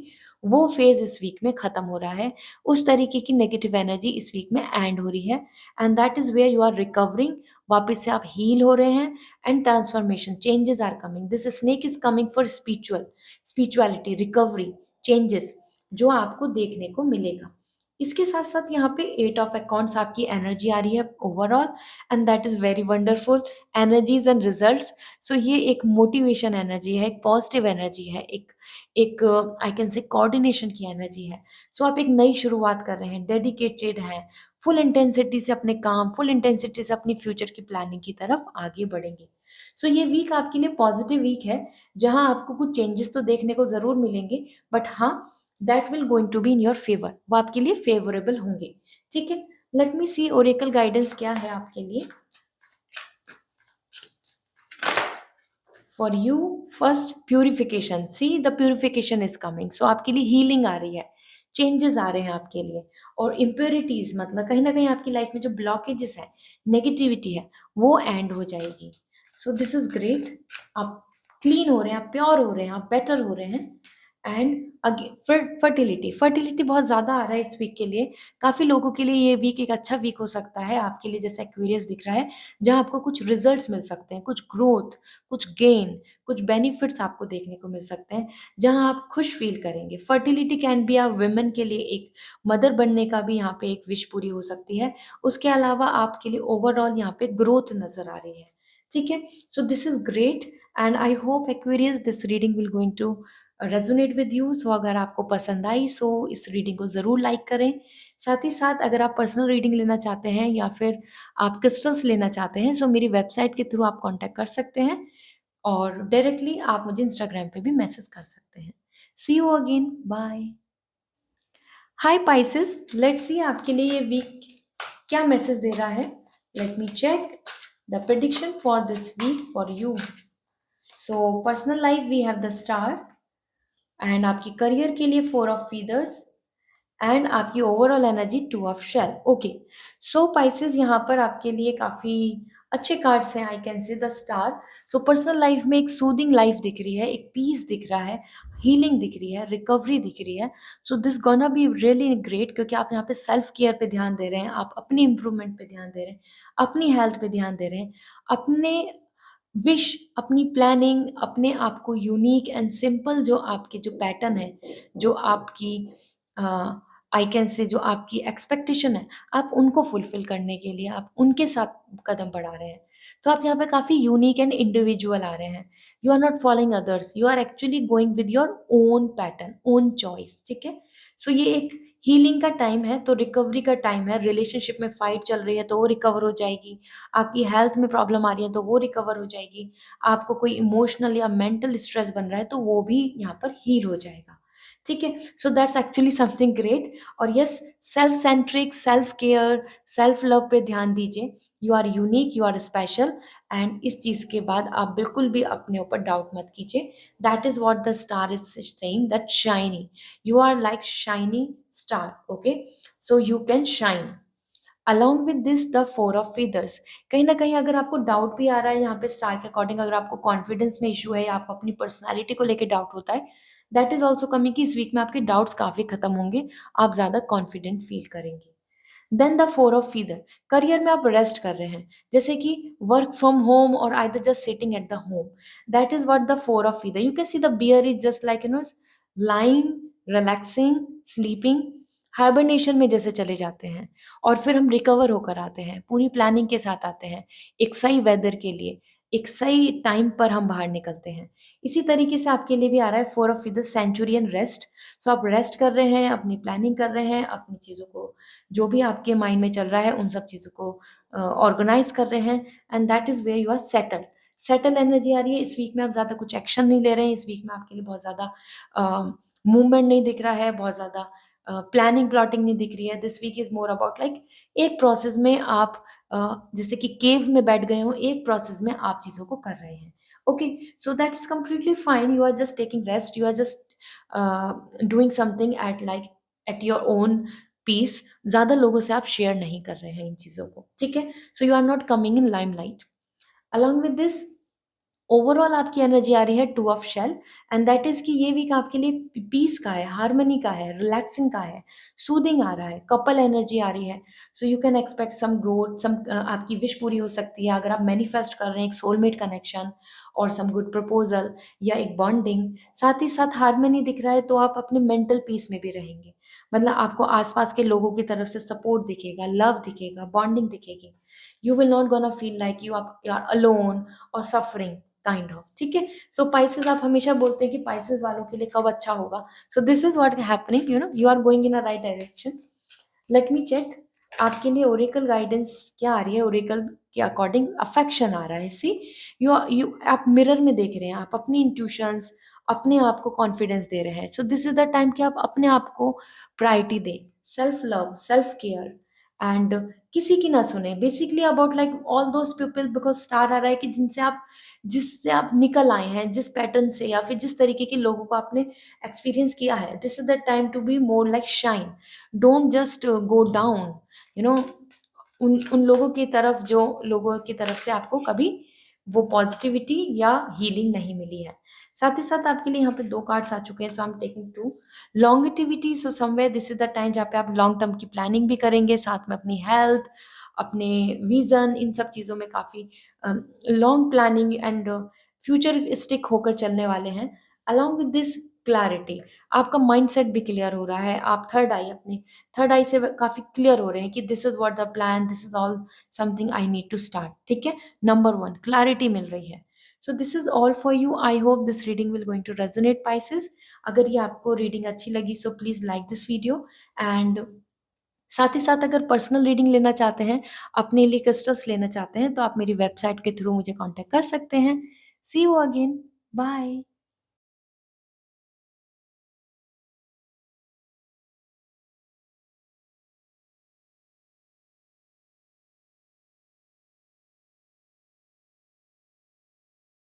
वो फेज इस वीक में खत्म हो रहा है। उस तरीके की नेगेटिव एनर्जी इस वीक में एंड हो रही है and that is where you are recovering. वापस से आप हील हो रहे हैं and transformation, changes are coming. This snake is coming for spirituality, recovery, changes जो आपको देखने को मिलेगा। इसके साथ साथ यहाँ पे 8 of acorns आपकी एनर्जी आ रही है overall and that is very wonderful energies and results. So ये एक मोटिवेशन एनर्जी है, एक पॉजिटिव एनर्जी है, एक एक आई कैन से कोऑर्डिनेशन की एनर्जी है। सो आप एक नई शुरुआत कर रहे हैं, डेडिकेटेड हैं, फुल इंटेंसिटी से अपने काम, फुल इंटेंसिटी से अपनी फ्यूचर की प्लानिंग की तरफ आगे बढ़ेंगे। सो ये वीक आपके लिए पॉजिटिव वीक है जहां आपको कुछ चेंजेस तो देखने को ज़रूर मिलेंगे, बट हाँ, that will going to be in your favour, वो आपके लिए फेवरेबल होंगे। ठीक है, let me see oracle guidance क्या है आपके लिए for you. First, purification, see the purification is coming. So आपके लिए हीलिंग आ रही है, चेंजेस आ रहे हैं आपके लिए, और इम्प्योरिटीज मतलब कहीं ना कहीं आपकी लाइफ में जो ब्लॉकेजेस है, नेगेटिविटी है, वो एंड हो जाएगी। सो दिस इज ग्रेट, आप क्लीन हो रहे हैं, आप प्योर हो रहे हैं, आप बेटर हो रहे हैं। एंड फर्टिलिटी, फर्टिलिटी बहुत ज़्यादा आ रहा है इस वीक के लिए। काफ़ी लोगों के लिए ये वीक एक अच्छा वीक हो सकता है आपके लिए, जैसे एक्वेरियस दिख रहा है, जहाँ आपको कुछ रिजल्ट्स मिल सकते हैं, कुछ ग्रोथ, कुछ गेन, कुछ बेनिफिट्स आपको देखने को मिल सकते हैं, जहाँ आप खुश फील करेंगे। Fertility can be a women के लिए एक मदर बनने का भी यहाँ पे एक विश पूरी हो सकती है। उसके अलावा आपके लिए ओवरऑल यहाँ पे ग्रोथ नज़र आ रही है। ठीक है, so this is great and I hope Aquarius this reading will going to resonate with you. So अगर आपको पसंद आई सो इस रीडिंग को ज़रूर लाइक करें। साथ ही साथ अगर आप पर्सनल रीडिंग लेना चाहते हैं या फिर आप क्रिस्टल्स लेना चाहते हैं सो मेरी वेबसाइट के थ्रू आप कॉन्टैक्ट कर सकते हैं, और डायरेक्टली आप मुझे इंस्टाग्राम पे भी मैसेज कर सकते हैं। See you again, bye. Hi Pisces, let's see आपके लिए ये वीक क्या मैसेज दे रहा है। Let me check the prediction for this week for you. So personal life we have the star, and आपकी करियर के लिए 4 ऑफ फीदर्स, एंड आपकी overall energy 2 of shell. Okay, so Pisces यहाँ पर आपके लिए काफ़ी अच्छे कार्ड्स हैं। I can say the star. So personal life में एक सूदिंग लाइफ दिख रही है, एक पीस दिख रहा है, हीलिंग दिख रही है, रिकवरी दिख रही है। So this gonna be really great, क्योंकि आप यहाँ पे सेल्फ केयर पे ध्यान दे रहे हैं, आप अपनी इंप्रूवमेंट पे ध्यान दे रहे हैं, अपनी हेल्थ पे ध्यान दे रहे हैं, अपने विश, अपनी प्लानिंग, अपने आप को यूनिक एंड सिंपल जो आपके जो पैटर्न है, जो आपकी आई कैन से जो आपकी एक्सपेक्टेशन है, आप उनको फुलफिल करने के लिए आप उनके साथ कदम बढ़ा रहे हैं। तो आप यहाँ पे काफ़ी यूनिक एंड इंडिविजुअल आ रहे हैं। You are not following others, you are actually going with your own pattern, own choice. ठीक है, सो ये एक हीलिंग का टाइम है, तो रिकवरी का टाइम है। रिलेशनशिप में फाइट चल रही है तो वो रिकवर हो जाएगी, आपकी हेल्थ में प्रॉब्लम आ रही है तो वो रिकवर हो जाएगी, आपको कोई इमोशनल या मेंटल स्ट्रेस बन रहा है तो वो भी यहाँ पर हील हो जाएगा। ठीक है, so that's actually something great. और yes, self centric, self care, self love पे ध्यान दीजिए। You are unique, you are special, and इस चीज़ के बाद आप बिल्कुल भी अपने ऊपर डाउट मत कीजिए। That is what the star is saying, that shiny, you are like shiny star, okay, so you can shine along with this the 4 of feathers। कहीं ना कहीं अगर आपको डाउट भी आ रहा है यहाँ पे स्टार के अकॉर्डिंग, अगर आपको कॉन्फिडेंस में इशू है या आपको अपनी पर्सनालिटी को लेके डाउट होता है, दैट इज ऑल्सो कमिंग कि इस वीक में आपके डाउट्स काफी खत्म होंगे, आप ज्यादा कॉन्फिडेंट फील करेंगे। Then the 4 of feather, career में आप रेस्ट कर रहे हैं, जैसे कि वर्क फ्रॉम होम और either just sitting at the home. That is what the 4 of feather, you can see the bear is just like lying, relaxing, sleeping, hibernation में जैसे चले जाते हैं, और फिर हम रिकवर होकर आते हैं, पूरी प्लानिंग के साथ आते हैं, एक सही वेदर के लिए, एक सही टाइम पर हम बाहर निकलते हैं। इसी तरीके से आपके लिए भी आ रहा है 4 ऑफ फीदर, सेंचुरियन रेस्ट। सो आप रेस्ट कर रहे हैं, अपनी प्लानिंग कर रहे हैं, अपनी चीज़ों को जो भी आपके माइंड में चल रहा है उन सब चीज़ों को ऑर्गेनाइज कर रहे हैं, and that is where you are settle. Settle energy आ रही है। इस वीक में आप ज़्यादा कुछ एक्शन नहीं ले रहे हैं, इस वीक में आपके लिए बहुत ज़्यादा मूवमेंट नहीं दिख रहा है, बहुत ज़्यादा प्लानिंग प्लॉटिंग नहीं दिख रही है। This week is more about like एक प्रोसेस में आप जैसे कि केव में बैठ गए हो, एक प्रोसेस में आप चीज़ों को कर रहे हैं। Okay, so that is completely fine, you are just taking rest, you are just doing something at like at your own peace. ज़्यादा लोगों से आप शेयर नहीं कर रहे हैं इन चीज़ों को। ठीक है, so you are not coming in limelight. Along with this overall आपकी एनर्जी आ रही है 2 of shell, and that is कि ये वीक आपके लिए पीस का है, हार्मनी का है, रिलैक्सिंग का है, सूदिंग आ रहा है, कपल एनर्जी आ रही है। So you can expect some growth, some आपकी विश पूरी हो सकती है अगर आप मैनिफेस्ट कर रहे हैं एक सोलमेट कनेक्शन और सम गुड प्रपोजल या एक बॉन्डिंग। साथ ही साथ हार्मनी दिख रहा है, तो आप अपने मेंटल पीस में भी रहेंगे, मतलब आपको आसपास के लोगों की तरफ से सपोर्ट दिखेगा, लव दिखेगा, बॉन्डिंग दिखेगी। You will not gonna feel like you are alone और सफरिंग काइंड ऑफ। ठीक है, सो पाइसेस, आप हमेशा बोलते हैं कि पाइसेस वालों के लिए कब अच्छा होगा। So this is what happening, you are going in a right direction. Let me check आपके लिए ओरेकल गाइडेंस क्या आ रही है। ओरेकल के अकॉर्डिंग अफेक्शन आ रहा है। सी यू आप मिरर में देख रहे हैं, आप अपनी इंट्यूशंस, अपने आप को कॉन्फिडेंस दे रहे हैं। So this is the time कि आप अपने आप को प्रायोरिटी दें, self love, self care, and किसी की ना सुने, basically about like all those people, because star आ रहा है कि जिससे आप निकल आए हैं, जिस पैटर्न से या फिर जिस तरीके के लोगों को आपने एक्सपीरियंस किया है। This is the time to be more like shine, don't just go down, you know, उन लोगों की तरफ जो लोगों की तरफ से आपको कभी वो पॉजिटिविटी या हीलिंग नहीं मिली है। साथ ही साथ आपके लिए यहाँ पे 2 कार्ड्स आ चुके हैं, so I am taking 2 longevity. So somewhere this is the time जहाँ पे आप लॉन्ग टर्म की प्लानिंग भी करेंगे, साथ में अपनी हेल्थ, अपने विजन, इन सब चीज़ों में काफ़ी लॉन्ग प्लानिंग एंड फ्यूचरिस्टिक होकर चलने वाले हैं। अलॉन्ग विद दिस क्लैरिटी, आपका माइंडसेट भी क्लियर हो रहा है, आप थर्ड आई से काफ़ी क्लियर हो रहे हैं कि this is what the plan, this is all something I need to start. ठीक है, नंबर 1 क्लैरिटी मिल रही है। So this is all for you. I hope this reading will going to resonate Pisces. अगर ये आपको रीडिंग अच्छी लगी so please like this video and साथ ही साथ अगर पर्सनल रीडिंग लेना चाहते हैं, अपने लिए क्रिस्टल्स लेना चाहते हैं, तो आप मेरी वेबसाइट के थ्रू मुझे कॉन्टैक्ट कर सकते हैं। See you again, bye.